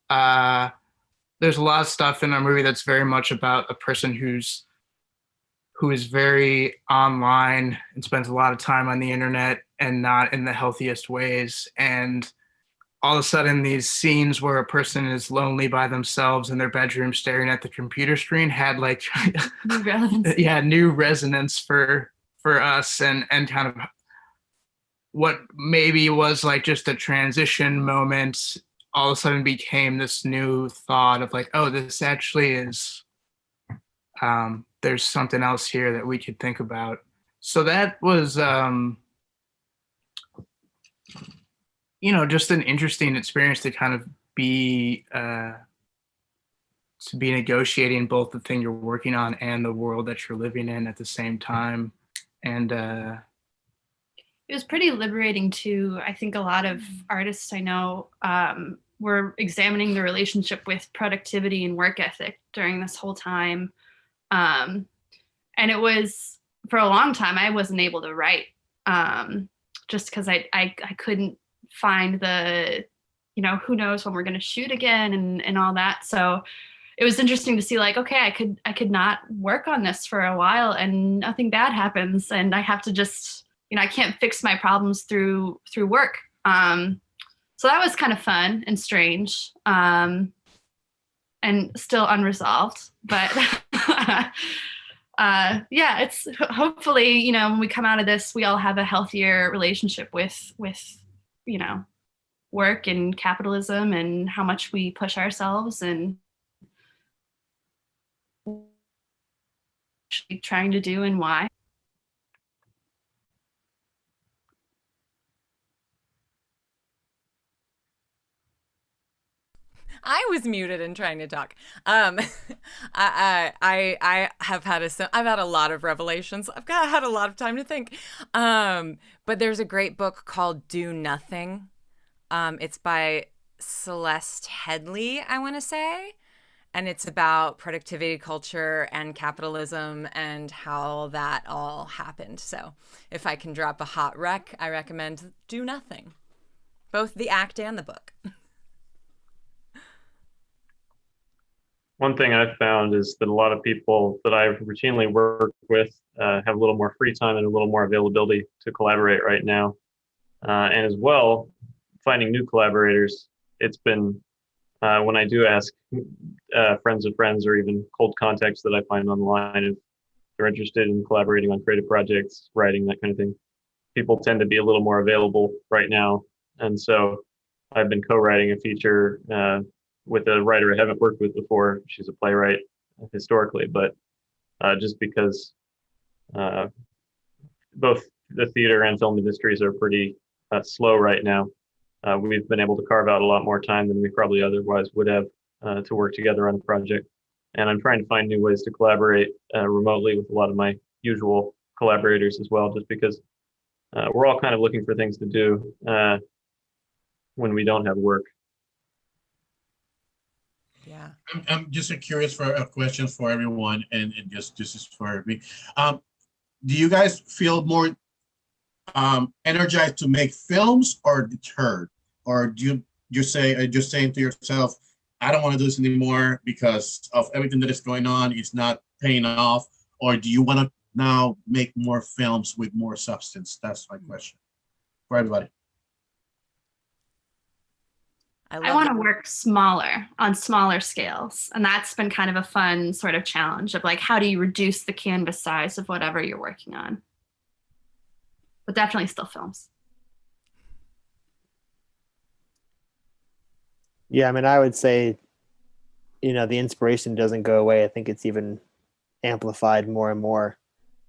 There's a lot of stuff in our movie that's very much about a person who is very online and spends a lot of time on the internet and not in the healthiest ways. And all of a sudden, these scenes where a person is lonely by themselves in their bedroom staring at the computer screen had like New relevance. yeah, new resonance for us, and kind of what maybe was like just a transition moment all of a sudden became this new thought of like, oh, this actually is there's something else here that we could think about. So that was just an interesting experience to kind of be negotiating both the thing you're working on and the world that you're living in at the same time. And it was pretty liberating too. I think a lot of artists I know were examining the relationship with productivity and work ethic during this whole time. And it was, for a long time, I wasn't able to write just because I couldn't find the, who knows when we're going to shoot again and all that. So it was interesting to see like, okay, I could not work on this for a while and nothing bad happens. And I have to just, I can't fix my problems through work. So that was kind of fun and strange and still unresolved, but yeah, it's hopefully, when we come out of this, we all have a healthier relationship with work and capitalism and how much we push ourselves and trying to do and why. I was muted and trying to talk. I have had I've had a lot of revelations. Had a lot of time to think. But there's a great book called Do Nothing. It's by Celeste Headlee, I want to say. And it's about productivity culture and capitalism and how that all happened. So if I can drop a hot rec, I recommend Do Nothing. Both the act and the book. One thing I've found is that a lot of people that I've routinely worked with have a little more free time and a little more availability to collaborate right now. And as well, finding new collaborators. It's been, when I do ask friends of friends or even cold contacts that I find online, if they're interested in collaborating on creative projects, writing, that kind of thing, people tend to be a little more available right now. And so I've been co-writing a feature with a writer I haven't worked with before. She's a playwright historically, but just because both the theater and film industries are pretty slow right now, we've been able to carve out a lot more time than we probably otherwise would have to work together on a project. And I'm trying to find new ways to collaborate remotely with a lot of my usual collaborators as well, just because we're all kind of looking for things to do when we don't have work. Yeah. I'm just curious for a question for everyone, and just this is for me. Do you guys feel more energized to make films or deterred, or do you say just saying to yourself, I don't want to do this anymore because of everything that is going on, it's not paying off, or do you want to now make more films with more substance? That's my question for everybody. I want to work on smaller scales. And that's been kind of a fun sort of challenge of like, how do you reduce the canvas size of whatever you're working on? But definitely still films. Yeah, I mean, I would say, the inspiration doesn't go away. I think it's even amplified more and more.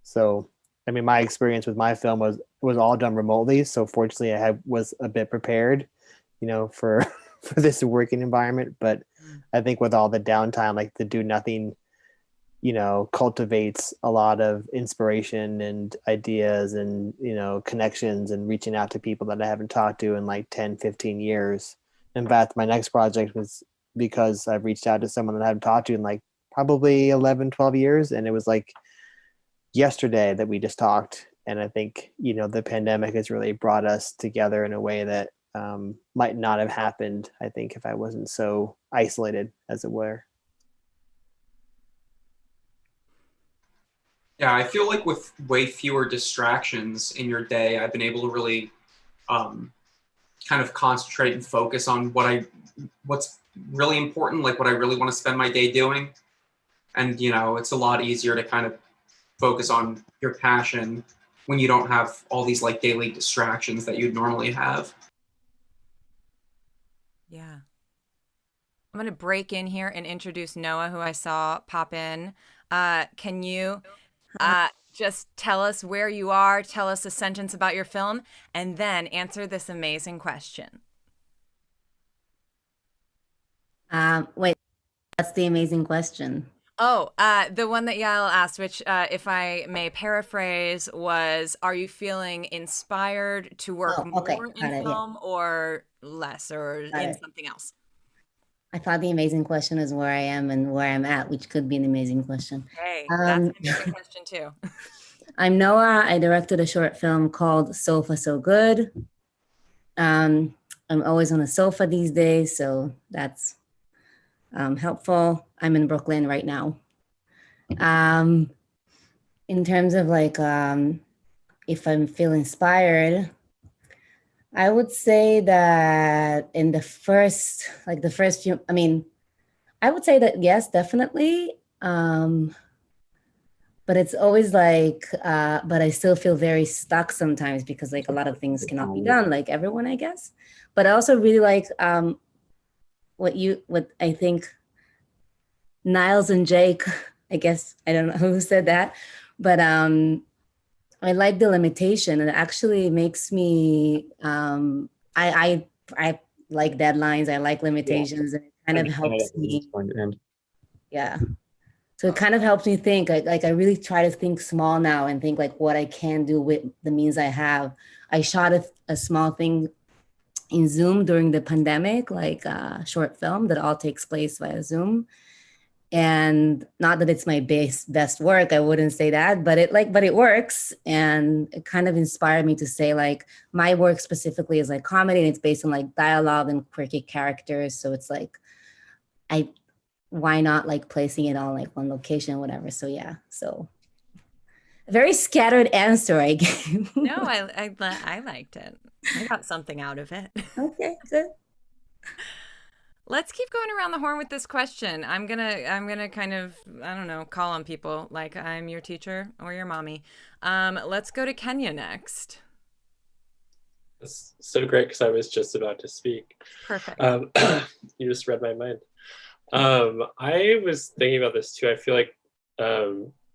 So, I mean, my experience with my film was all done remotely. So fortunately I was a bit prepared, for this working environment. But I think with all the downtime, like the Do Nothing, cultivates a lot of inspiration and ideas and, connections and reaching out to people that I haven't talked to in like 10, 15 years. In fact, my next project was because I've reached out to someone that I haven't talked to in like probably 11, 12 years. And it was like yesterday that we just talked. And I think, the pandemic has really brought us together in a way that might not have happened, I think, if I wasn't so isolated, as it were. Yeah, I feel like with way fewer distractions in your day, I've been able to really kind of concentrate and focus on what's really important, like what I really want to spend my day doing. And, you know, it's a lot easier to kind of focus on your passion when you don't have all these like daily distractions that you'd normally have. Yeah. I'm going to break in here and introduce Noah, who I saw pop in. Can you just tell us where you are, tell us a sentence about your film, and then answer this amazing question? Wait, what's the amazing question? Oh, the one that Yael asked, which, if I may paraphrase, was, are you feeling inspired to work more in film or less, or in something else? I thought the amazing question is where I am and where I'm at, which could be an amazing question. Hey, that's an amazing question too. I'm Noah. I directed a short film called Sofa So Good. I'm always on a sofa these days, so that's helpful. I'm in Brooklyn right now. In terms of like, if I'm feeling inspired, I would say that in the first few, I mean, I would say that yes, definitely. But it's always like, but I still feel very stuck sometimes because like a lot of things cannot be done, like everyone, I guess. But I also really like what I think Nilles and Jake, I guess, I don't know who said that, but I like the limitation. It actually makes me, I like deadlines. I like limitations, and it kind of helps me. Yeah. So it kind of helps me think, like I really try to think small now and think like what I can do with the means I have. I shot a small thing in Zoom during the pandemic, like a short film that all takes place via Zoom. And not that it's my best work, I wouldn't say that, but it works. And it kind of inspired me to say like, my work specifically is like comedy, and it's based on like dialogue and quirky characters. So it's like, why not like placing it on like one location, whatever. So yeah, so a very scattered answer I gave. No, I liked it. I got something out of it. Okay, good. Let's keep going around the horn with this question. I'm gonna kind of, I don't know, call on people like I'm your teacher or your mommy. Let's go to Kenya next. That's so great because I was just about to speak. Perfect. You just read my mind. I was thinking about this too. I feel like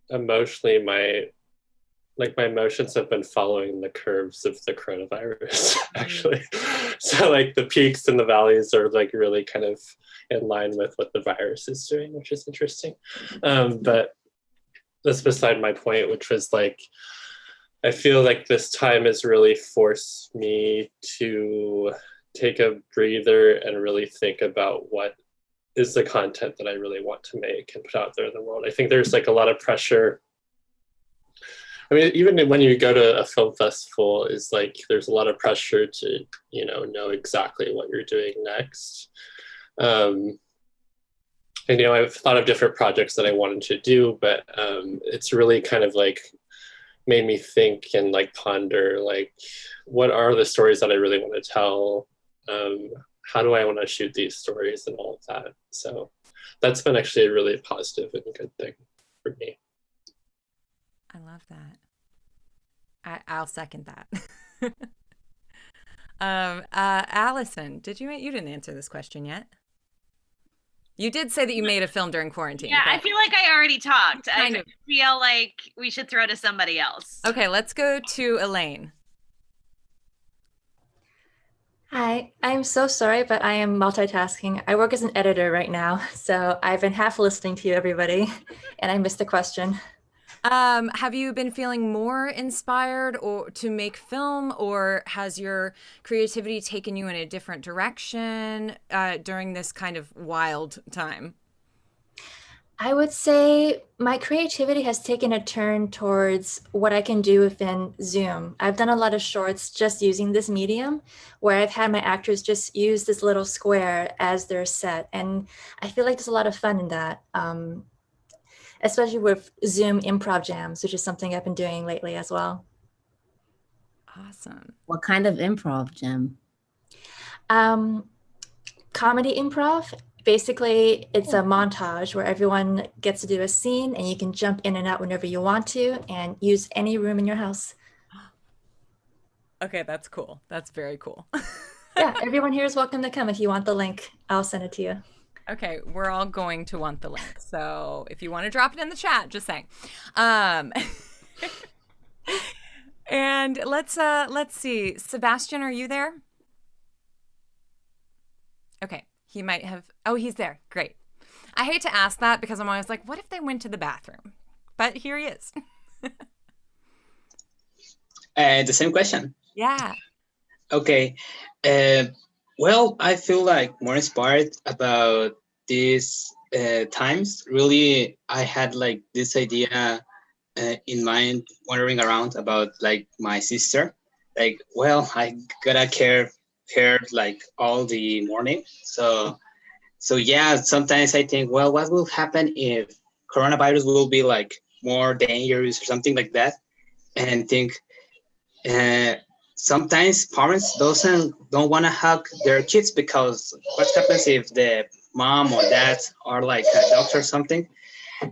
emotionally my emotions have been following the curves of the coronavirus, actually. So like the peaks and the valleys are like really kind of in line with what the virus is doing, which is interesting. But that's beside my point, which was like, I feel like this time has really forced me to take a breather and really think about what is the content that I really want to make and put out there in the world. I think there's like a lot of pressure. I mean, even when you go to a film festival, is like there's a lot of pressure to, know exactly what you're doing next. And I've thought of different projects that I wanted to do, but it's really kind of like made me think and like ponder like, what are the stories that I really want to tell? How do I want to shoot these stories and all of that? So that's been actually a really positive and good thing for me. I love that. I'll second that. Alison, you didn't answer this question yet. You did say that you made a film during quarantine. Yeah, I feel like I already talked. I feel like we should throw to somebody else. Okay, let's go to Elaine. Hi, I'm so sorry, but I am multitasking. I work as an editor right now, so I've been half listening to you, everybody, and I missed the question. Have you been feeling more inspired to make film, or has your creativity taken you in a different direction during this kind of wild time? I would say my creativity has taken a turn towards what I can do within Zoom. I've done a lot of shorts just using this medium, where I've had my actors just use this little square as their set. And I feel like there's a lot of fun in that. especially with Zoom improv jams, which is something I've been doing lately as well. Awesome. What kind of improv, Jim? Comedy improv. Basically, it's a montage where everyone gets to do a scene and you can jump in and out whenever you want to and use any room in your house. Okay, that's cool. That's very cool. Yeah, everyone here is welcome to come. If you want the link, I'll send it to you. Okay, we're all going to want the link. So if you want to drop it in the chat, just saying. And let's see. Sebastian, are you there? Okay, he might have. Oh, he's there. Great. I hate to ask that because I'm always like, what if they went to the bathroom? But here he is. The same question. Yeah. Okay. Well, I feel like more inspired about these times. Really, I had like this idea in mind, wandering around about like my sister. Like, well, I gotta care like all the morning. So yeah, sometimes I think, well, what will happen if coronavirus will be like more dangerous or something like that? And think sometimes parents don't want to hug their kids because what happens if the mom or dad are like a doctor or something?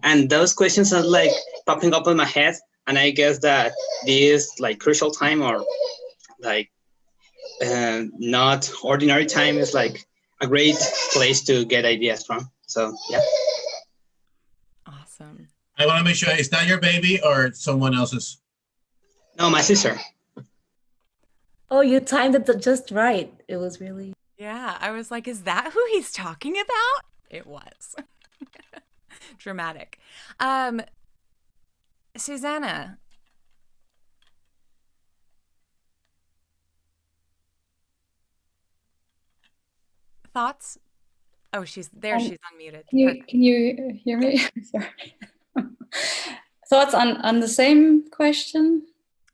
And those questions are like popping up in my head. And I guess that this like crucial time or like not ordinary time is like a great place to get ideas from. So yeah. Awesome. I want to make sure it's not your baby or someone else's. No, my sister. Oh, you timed it just right. It was really. Yeah, I was like, is that who he's talking about? It was. Dramatic. Susanne. Thoughts? Oh, she's there. She's unmuted. Can you hear me? Sorry. Thoughts on the same question?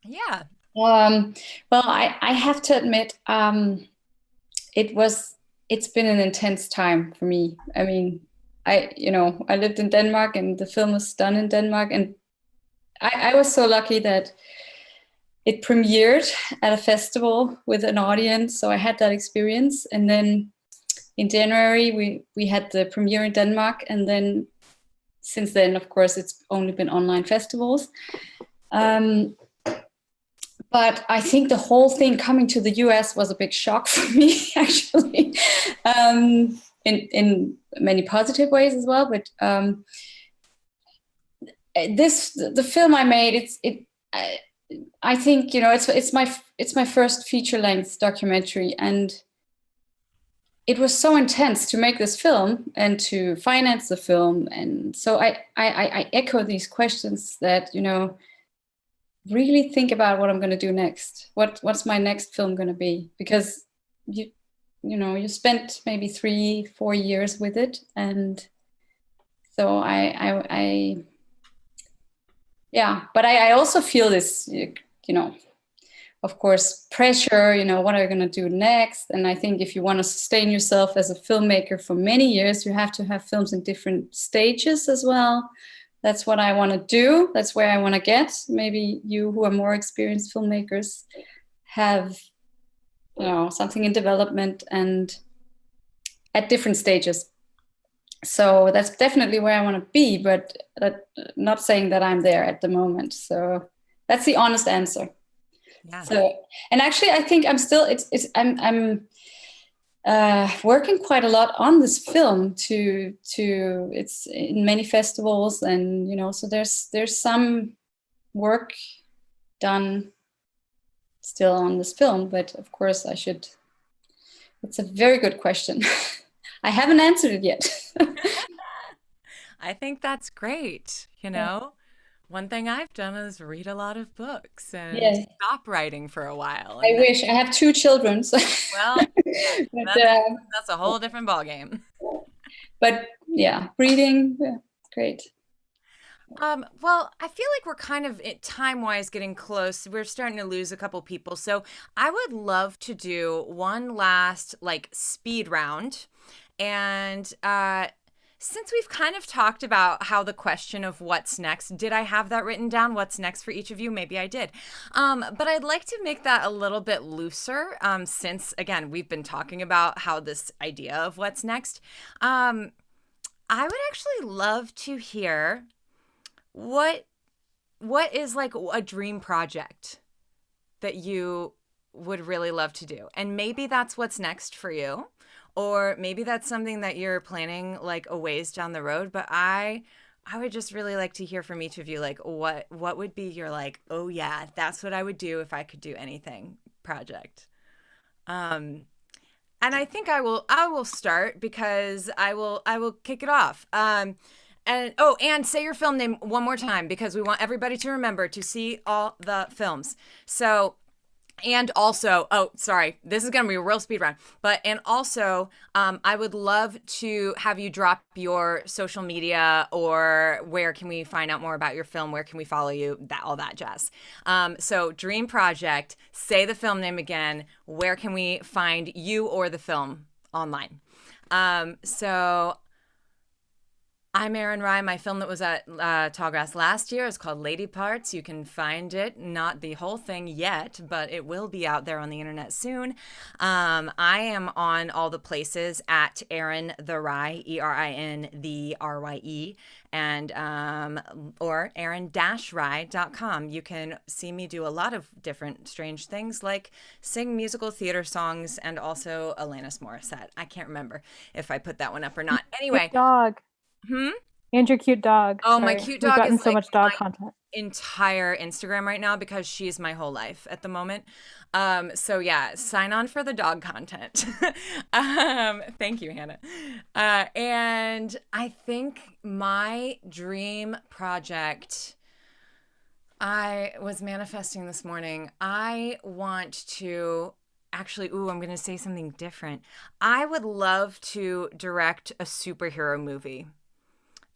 Yeah. Well, I have to admit, it's been an intense time for me. I mean, I lived in Denmark and the film was done in Denmark, and I was so lucky that it premiered at a festival with an audience, so I had that experience. And then in January we had the premiere in Denmark, and then since then, of course, it's only been online festivals. But I think the whole thing coming to the US was a big shock for me, actually, in many positive ways as well. But the film I made, I think it's my first feature-length documentary, and it was so intense to make this film and to finance the film. And so I echo these questions that really think about what I'm going to do next. What's my next film going to be? Because you spent maybe 3-4 years with it, and so but I also feel this, of course, pressure. What are you going to do next? And I think if you want to sustain yourself as a filmmaker for many years, you have to have films in different stages as well. That's what I want to do. That's where I want to get. Maybe you who are more experienced filmmakers have, something in development and at different stages. So that's definitely where I want to be, but not saying that I'm there at the moment. So that's the honest answer. Yeah. So, and actually, I think I'm still. I'm working quite a lot on this film to it's in many festivals, and so there's some work done still on this film, but of course it's a very good question. I haven't answered it yet. I think that's great. One thing I've done is read a lot of books and stop writing for a while. I wish. I have 2 children. So. Well, yeah, that's a whole different ballgame. But yeah, reading, great. Well, I feel like we're kind of time-wise getting close. We're starting to lose a couple people. So I would love to do one last speed round. And since we've kind of talked about how the question of what's next, did I have that written down? What's next for each of you? Maybe I did. But I'd like to make that a little bit looser since, again, we've been talking about how this idea of what's next. I would actually love to hear what is like a dream project that you would really love to do. And maybe that's what's next for you. Or maybe that's something that you're planning like a ways down the road. But I would just really like to hear from each of you, like what would be your like, oh yeah, that's what I would do if I could do anything project. And I think I will start because I will kick it off. And say your film name one more time because we want everybody to remember to see all the films. So, and also, this is going to be a real speed round, I would love to have you drop your social media or where can we find out more about your film? Where can we follow you? All that jazz. So dream project, say the film name again. Where can we find you or the film online? So I'm Erin Rye. My film that was at Tallgrass last year is called Lady Parts. You can find it, not the whole thing yet, but it will be out there on the internet soon. I am on all the places at Erin the Rye, ERIN the RYE, and or erin-rye.com. You can see me do a lot of different strange things like sing musical theater songs and also Alanis Morissette. I can't remember if I put that one up or not. Anyway. Dog. And your cute dog. Oh, my cute dog. We've gotten is so like much dog my content. Entire Instagram right now because she's my whole life at the moment. So yeah, sign on for the dog content. Thank you, Hannah. And I think my dream project, I was manifesting this morning. I want to actually, I'm going to say something different. I would love to direct a superhero movie.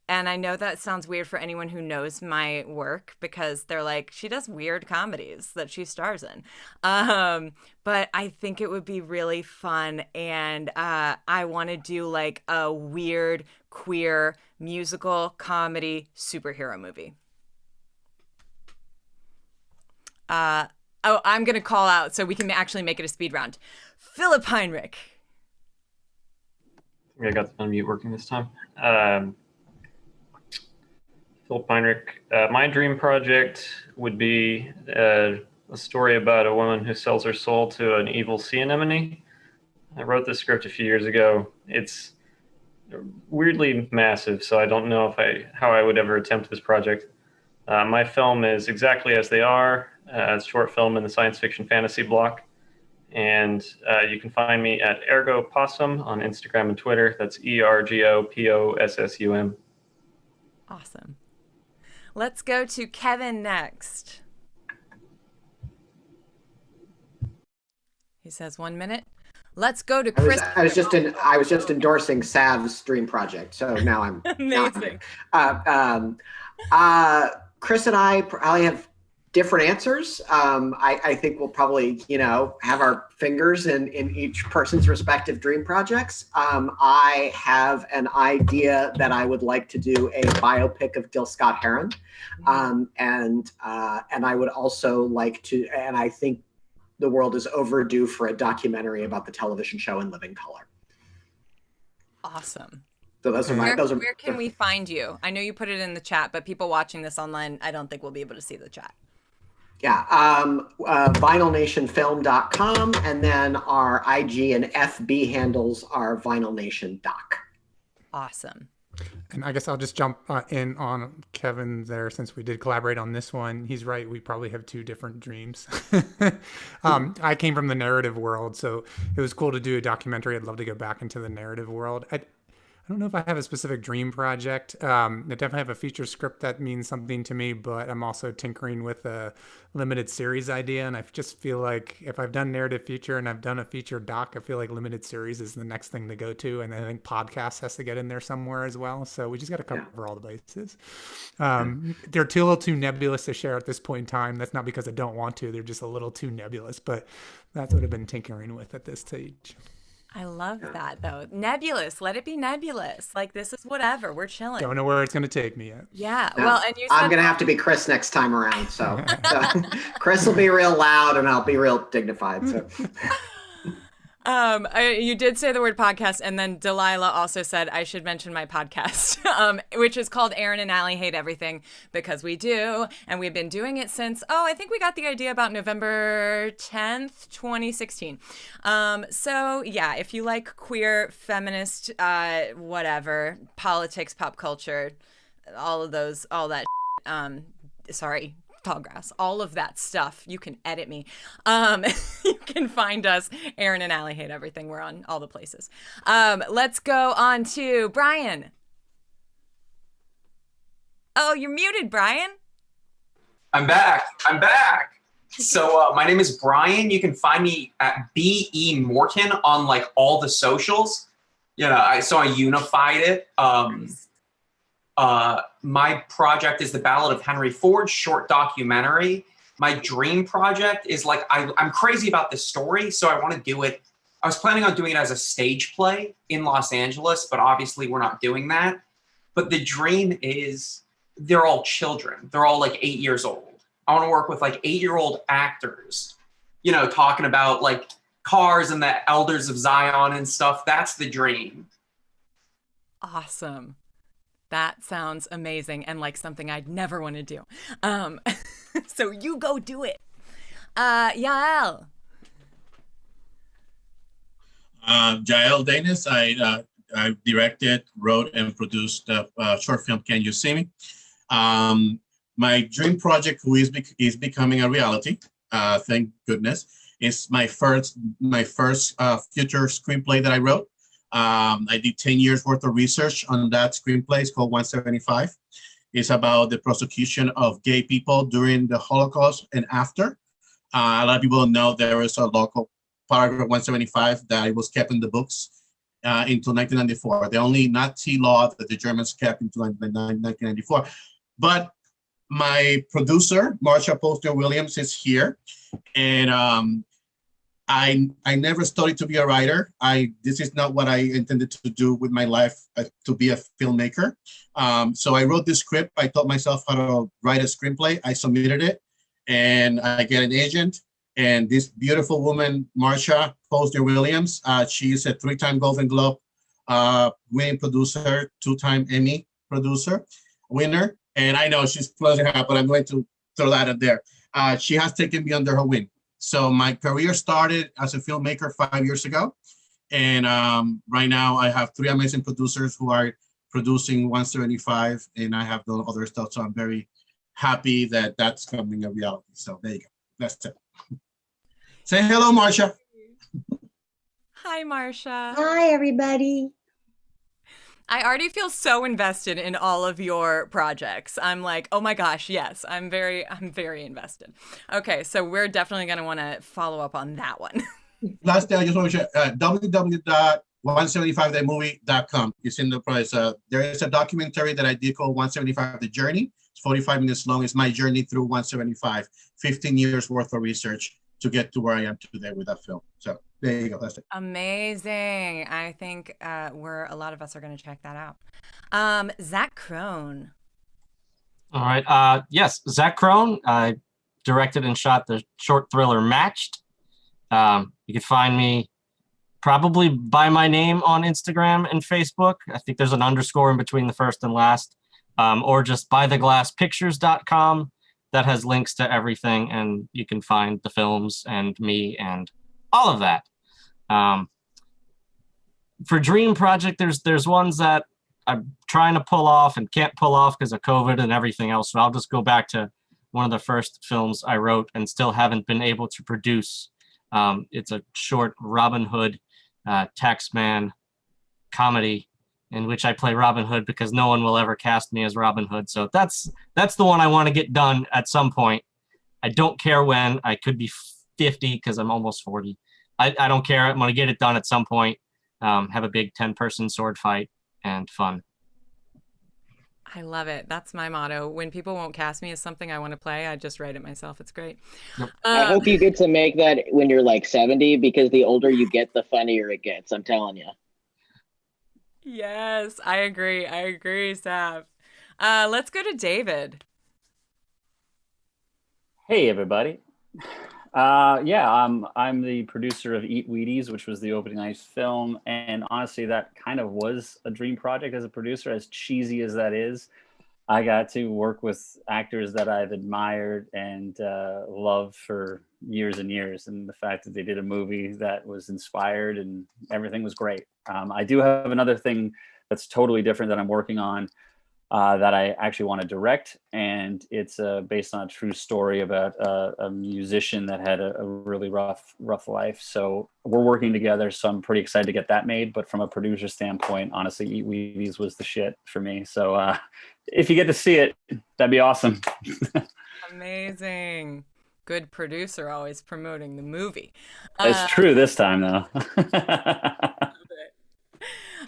And I know that sounds weird for anyone who knows my work because they're like, she does weird comedies that she stars in. But I think it would be really fun. And I want to do like a weird, queer, musical comedy superhero movie. I'm going to call out so we can actually make it a speed round. Philip Heinrich. I got the unmute working this time. Philip Heinrich. My dream project would be a story about a woman who sells her soul to an evil sea anemone. I wrote this script a few years ago. It's weirdly massive, so I don't know how I would ever attempt this project. My film is Exactly As They Are. It's a short film in the science fiction fantasy block. And you can find me at Ergo Possum on Instagram and Twitter. That's ERGOPOSSUM. Awesome. Let's go to Kevin next. He says 1 minute. Let's go to Chris. I was just endorsing Sav's dream project, so now I'm amazing. Chris and I probably have different answers. I think we'll probably, have our fingers in each person's respective dream projects. I have an idea that I would like to do a biopic of Gil Scott-Heron. And I would also like to, and I think the world is overdue for a documentary about the television show In Living Color. Awesome. So where can we find you? I know you put it in the chat, but people watching this online, I don't think will be able to see the chat. Yeah, vinylnationfilm.com, and then our IG and FB handles are vinylnationdoc. Awesome. And I guess I'll just jump in on Kevin there since we did collaborate on this one. He's right. We probably have two different dreams. I came from the narrative world, so it was cool to do a documentary. I'd love to go back into the narrative world. I don't know if I have a specific dream project. I definitely have a feature script that means something to me, but I'm also tinkering with a limited series idea. And I just feel like if I've done narrative feature and I've done a feature doc, I feel like limited series is the next thing to go to. And I think podcast has to get in there somewhere as well. So we just got to cover all the bases. They're a little too nebulous to share at this point in time. That's not because I don't want to. They're just a little too nebulous, but that's what I've been tinkering with at this stage. I love that though. Nebulous. Let it be nebulous. Like this is whatever. We're chilling. Don't know where it's going to take me yet. Yeah. No, Well, and you said I'm going to have to be Chris next time around. So Chris will be real loud and I'll be real dignified. So. You did say the word podcast, and then Delilah also said I should mention my podcast, which is called Erin and Allie Hate Everything, because we do, and we've been doing it since, I think we got the idea about November 10th, 2016. So yeah, if you like queer, feminist, whatever, politics, pop culture, all that, sorry, Tallgrass, all of that stuff. You can edit me. You can find us, Erin and Allie Hate Everything. We're on all the places. Let's go on to Brian. Oh, you're muted, Brian. I'm back. So my name is Brian. You can find me at BEMorton on like all the socials. So I unified it. My project is the Ballad of Henry Ford, short documentary. My dream project is like, I'm crazy about this story, so I want to do it. I was planning on doing it as a stage play in Los Angeles, but obviously we're not doing that. But the dream is they're all children. They're all like 8 years old. I want to work with like 8-year-old actors, talking about like cars and the elders of Zion and stuff. That's the dream. Awesome. That sounds amazing and like something I'd never want to do. So you go do it. Yael. Yael Deynes. I directed, wrote, and produced the short film "Can You See Me?" My dream project, who is becoming a reality, thank goodness, is my first future screenplay that I wrote. I did 10 years worth of research on that screenplay. It's called 175. It's about the prosecution of gay people during the Holocaust and after. A lot of people know there is a local paragraph 175 that was kept in the books until 1994. The only Nazi law that the Germans kept until 1994. But my producer, Marsha Posner Williams, is here. And I never studied to be a writer. This is not what I intended to do with my life, to be a filmmaker. So I wrote this script. I taught myself how to write a screenplay. I submitted it, and I get an agent. And this beautiful woman, Marsha Posner Williams, she is a 3-time Golden Globe winning producer, 2-time Emmy producer winner. And I know she's closing her, but I'm going to throw that out there. She has taken me under her wing. So my career started as a filmmaker 5 years ago. And right now I have 3 amazing producers who are producing 175, and I have the other stuff. So I'm very happy that that's coming a reality. So there you go. That's it. Say hello, Marsha. Hi, Marsha. Hi, everybody. I already feel so invested in all of your projects. I'm like, oh my gosh, yes, I'm very invested. Okay, so we're definitely going to want to follow up on that one. Last thing, I just want to share, www.175themovie.com. It's in the price. There is a documentary that I did called 175 The Journey. It's 45 minutes long. It's my journey through 175, 15 years worth of research to get to where I am today with that film. So there you go. That's it. Amazing. I think a lot of us are going to check that out. Zac Cron. All right. Yes, Zac Cron. I directed and shot the short thriller Matched. You can find me probably by my name on Instagram and Facebook. I think there's an underscore in between the first and last, or just bytheglasspictures.com. That has links to everything, and you can find the films and me and all of that. For Dream Project, there's ones that I'm trying to pull off and can't pull off because of COVID and everything else. So I'll just go back to one of the first films I wrote and still haven't been able to produce. It's a short Robin Hood taxman comedy in which I play Robin Hood because no one will ever cast me as Robin Hood. So that's the one I want to get done at some point. I don't care when. I could be 50 because I'm almost 40. I don't care. I'm going to get it done at some point. Have a big 10-person sword fight and fun. I love it. That's my motto. When people won't cast me as something I want to play, I just write it myself. It's great. I hope you get to make that when you're like 70, because the older you get, the funnier it gets. I'm telling you. Yes, I agree. I agree, Sab. Let's go to David. Hey, everybody. Yeah, I'm the producer of Eat Wheaties, which was the opening night film. And honestly, that kind of was a dream project as a producer, as cheesy as that is. I got to work with actors that I've admired and loved for years and years. And the fact that they did a movie that was inspired and everything was great. I do have another thing that's totally different that I'm working on that I actually want to direct. And it's based on a true story about a musician that had a really rough life. So we're working together. So I'm pretty excited to get that made. But from a producer standpoint, honestly, Eat Wheaties was the shit for me. So if you get to see it, that'd be awesome. Amazing. Good producer always promoting the movie. It's true this time, though.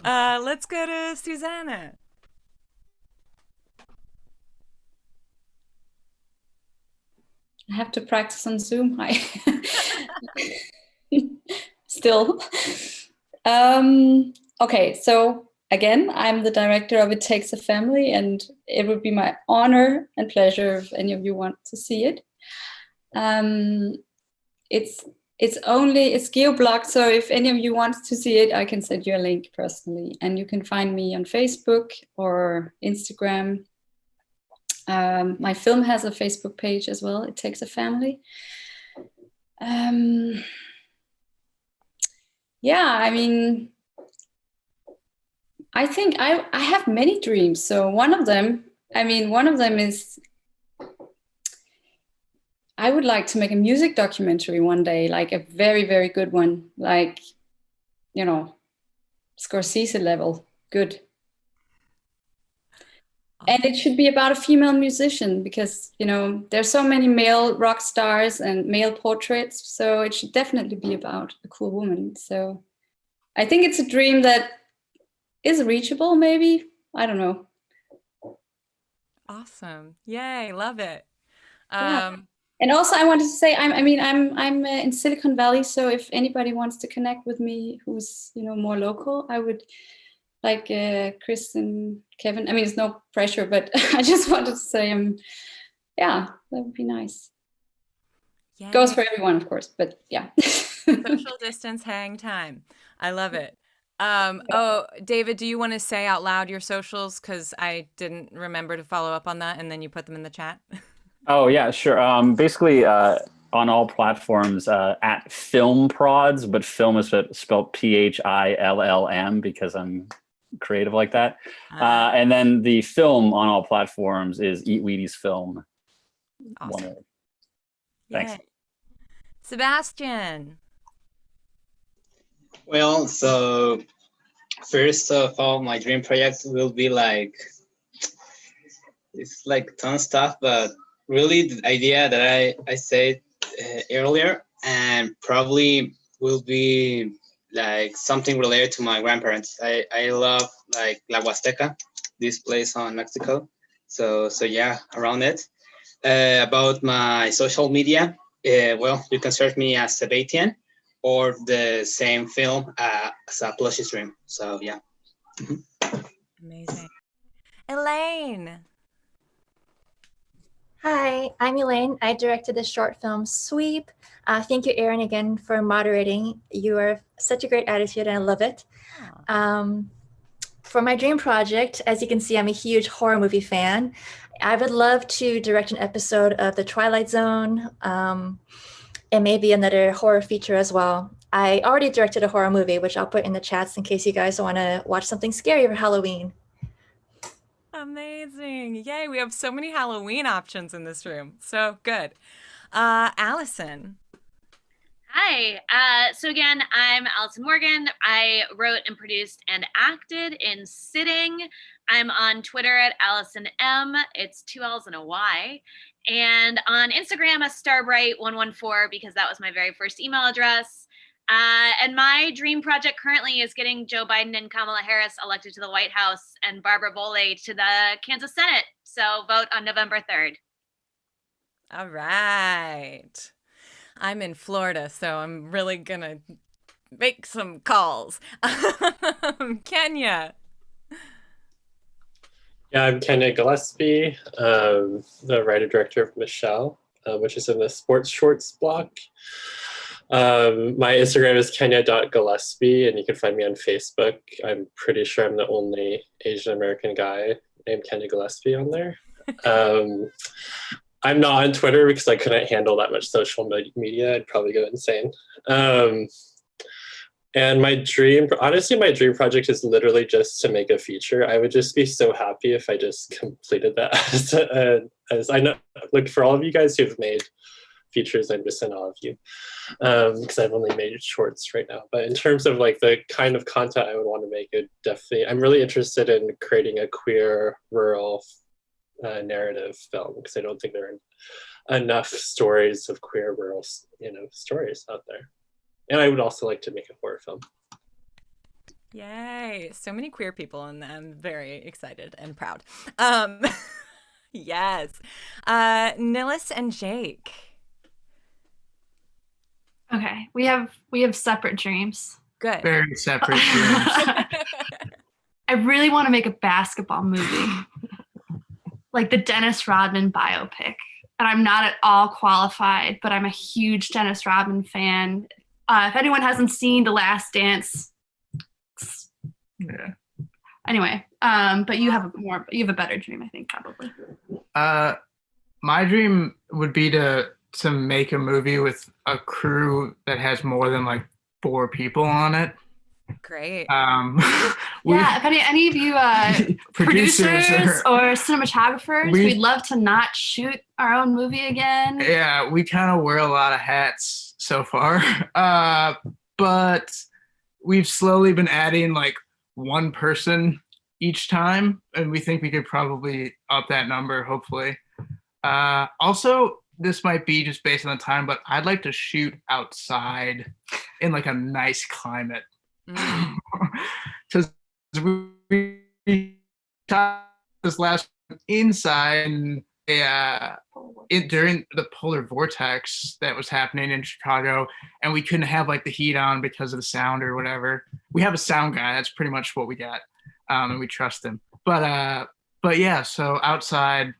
Let's go to Susanne. I have to practice on Zoom. Still. Okay, so again, I'm the director of It Takes a Family, and it would be my honor and pleasure if any of you want to see it. It's geo-blocked, so if any of you want to see it, I can send you a link personally, and you can find me on Facebook or Instagram. My film has a Facebook page as well. It Takes a Family. Yeah, I mean, I think I have many dreams. So one of them is I would like to make a music documentary one day, like a very, very good one, like, you know, Scorsese level, good. And it should be about a female musician because, you know, there's so many male rock stars and male portraits. So it should definitely be about a cool woman. So I think it's a dream that is reachable, maybe. I don't know. Awesome. Yay. Love it. Yeah. And also I wanted to say, I'm in Silicon Valley. So if anybody wants to connect with me, who's, you know, more local, I would like Chris and Kevin. I mean, it's no pressure, but I just wanted to say, yeah, that would be nice. Yay. Goes for everyone, of course, but yeah. Social distance hang time. I love it. Oh, David, do you want to say out loud your socials? Because I didn't remember to follow up on that, and then you put them in the chat. Oh, yeah, sure. Basically, on all platforms, at Film Prods, but film is spelled PHILLM because I'm creative like that. And then the film on all platforms is Eat Wheaties Film. Awesome. Thanks. Yay. Sebastian. Well, so first of all, my dream project will be like, it's like ton of stuff, but really the idea that I said earlier, and probably will be like something related to my grandparents. I love like La Huasteca, this place on Mexico. So yeah, around it. About my social media, well, you can search me as Sebastian or the same film as a Plushies stream. So yeah. Amazing. Elaine. Hi, I'm Elaine. I directed the short film Sweep. Thank you, Erin, again for moderating. You are such a great attitude, and I love it. For my dream project, as you can see, I'm a huge horror movie fan. I would love to direct an episode of The Twilight Zone and maybe another horror feature as well. I already directed a horror movie, which I'll put in the chats in case you guys want to watch something scary for Halloween. Amazing. Yay, we have so many Halloween options in this room. So good. Alison. Hi. So again, I'm Alison Morgan. I wrote and produced and acted in Sitting. I'm on Twitter at Alison M. It's 2 L's and a Y. And on Instagram, a Starbright114 because that was my very first email address. And my dream project currently is getting Joe Biden and Kamala Harris elected to the White House and Barbara Boley to the Kansas Senate. So vote on November 3rd. All right. I'm in Florida, so I'm really going to make some calls. Kenya. Yeah, I'm Kenya Gillespie, the writer-director of Michelle, which is in the sports shorts block. My Instagram is kenya.gillespie, and you can find me on Facebook. I'm pretty sure I'm the only Asian American guy named Kenya Gillespie on there. I'm not on Twitter because I couldn't handle that much social media. I'd probably go insane. And my dream project is literally just to make a feature. I would just be so happy if I just completed that. As I know, like for all of you guys who've made features, I'm just in awe of you, because I've only made shorts right now. But in terms of like the kind of content I would want to make, I'm really interested in creating a queer rural narrative film, because I don't think there are enough stories of queer rural, stories out there. And I would also like to make a horror film. Yay. So many queer people, and I'm very excited and proud. Yes. Nilles and Jake. Okay. We have separate dreams. Good. Very separate dreams. I really want to make a basketball movie. Like the Dennis Rodman biopic. And I'm not at all qualified, but I'm a huge Dennis Rodman fan. If anyone hasn't seen The Last Dance, yeah. Anyway, but you have a better dream, I think, probably. My dream would be to make a movie with a crew that has more than like 4 people on it. Great. If any of you producers or cinematographers, we'd love to not shoot our own movie again. Yeah, we kind of wear a lot of hats so far, but we've slowly been adding like one person each time, and we think we could probably up that number, hopefully. Also, this might be just based on the time, but I'd like to shoot outside in like a nice climate. Because we shot this last inside and during the polar vortex that was happening in Chicago, and we couldn't have like the heat on because of the sound or whatever. We have a sound guy. That's pretty much what we got, and we trust him. But yeah, so outside,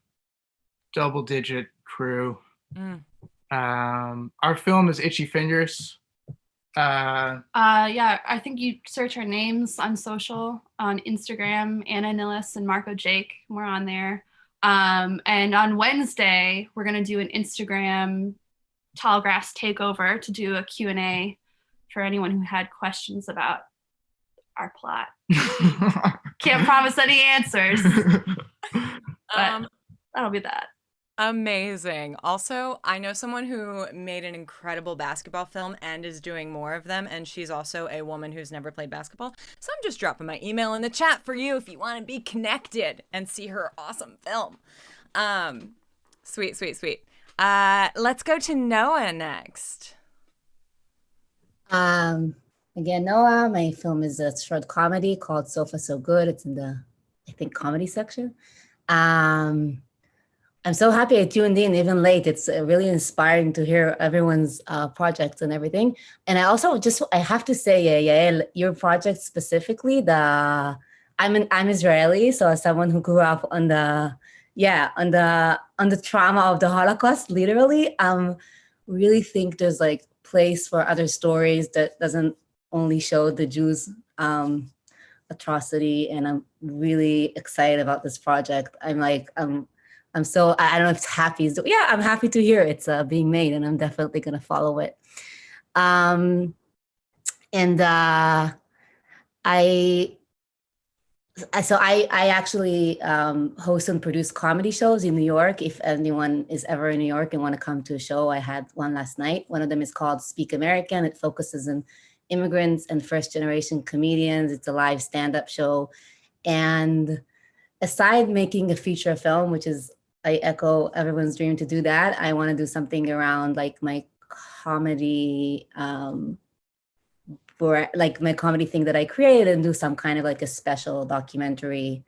double-digit crew. Our film is Itchy Fingers. Yeah, I think you search our names on social, on Instagram, Anna Nilles and Marco Jake. We're on there. And on Wednesday, we're going to do an Instagram Tallgrass takeover to do a Q&A for anyone who had questions about our plot. Can't promise any answers, but that'll be that. Amazing. Also, I know someone who made an incredible basketball film and is doing more of them, and she's also a woman who's never played basketball. So I'm just dropping my email in the chat for you if you want to be connected and see her awesome film. Sweet. Let's go to Noah next. Again, Noah, my film is a short comedy called So Far So Good. It's in the, I think, comedy section. I'm so happy I tuned in even late. It's really inspiring to hear everyone's projects and everything. And I also I have to say, Yael, your project specifically, I'm Israeli, so as someone who grew up on the trauma of the Holocaust, literally, really think there's like place for other stories that doesn't only show the Jews atrocity. And I'm really excited about this project. I'm so, I don't know if it's happy. Yeah, I'm happy to hear it's being made, and I'm definitely going to follow it. I actually host and produce comedy shows in New York. If anyone is ever in New York and want to come to a show, I had one last night. One of them is called Speak American. It focuses on immigrants and first-generation comedians. It's a live stand-up show. And aside making a feature film, which is, I echo everyone's dream to do that, I want to do something around like my comedy for like my comedy thing that I created and do some kind of like a special documentary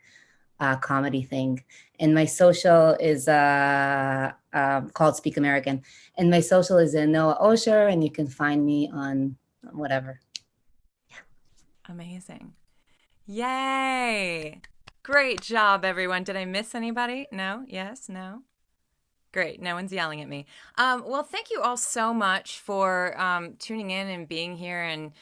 comedy thing. And my social is called Speak American. And my social is in Noah Osher, and you can find me on whatever. Amazing. Yay. Great job, everyone. Did I miss anybody? No? Yes? No? Great. No one's yelling at me. Well, thank you all so much for tuning in and being here and,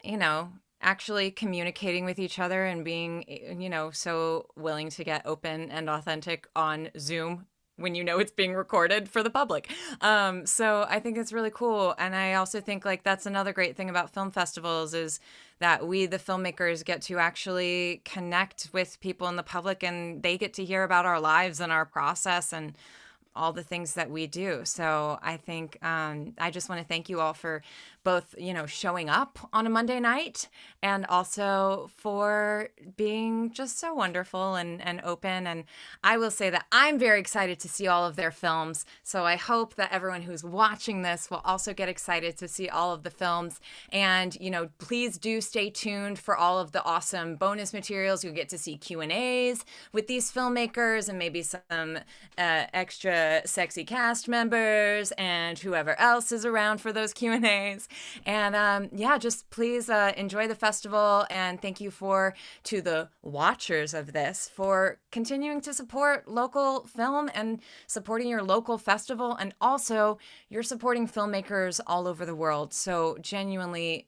you know, actually communicating with each other and being, you know, so willing to get open and authentic on Zoom when you know it's being recorded for the public. So I think it's really cool. And I also think like that's another great thing about film festivals is that we, the filmmakers, get to actually connect with people in the public and they get to hear about our lives and our process and all the things that we do. So I think I just want to thank you all for both, you know, showing up on a Monday night and also for being just so wonderful and open. And I will say that I'm very excited to see all of their films. So I hope that everyone who's watching this will also get excited to see all of the films. And, you know, please do stay tuned for all of the awesome bonus materials. You'll get to see Q&As with these filmmakers and maybe some extra sexy cast members and whoever else is around for those Q&As. And yeah, just please enjoy the festival, and thank you to the watchers of this for continuing to support local film and supporting your local festival, and also you're supporting filmmakers all over the world. So genuinely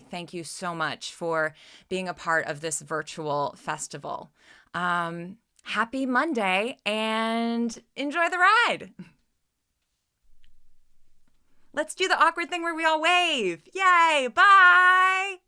thank you so much for being a part of this virtual festival. Happy Monday and enjoy the ride. Let's do the awkward thing where we all wave. Yay, bye.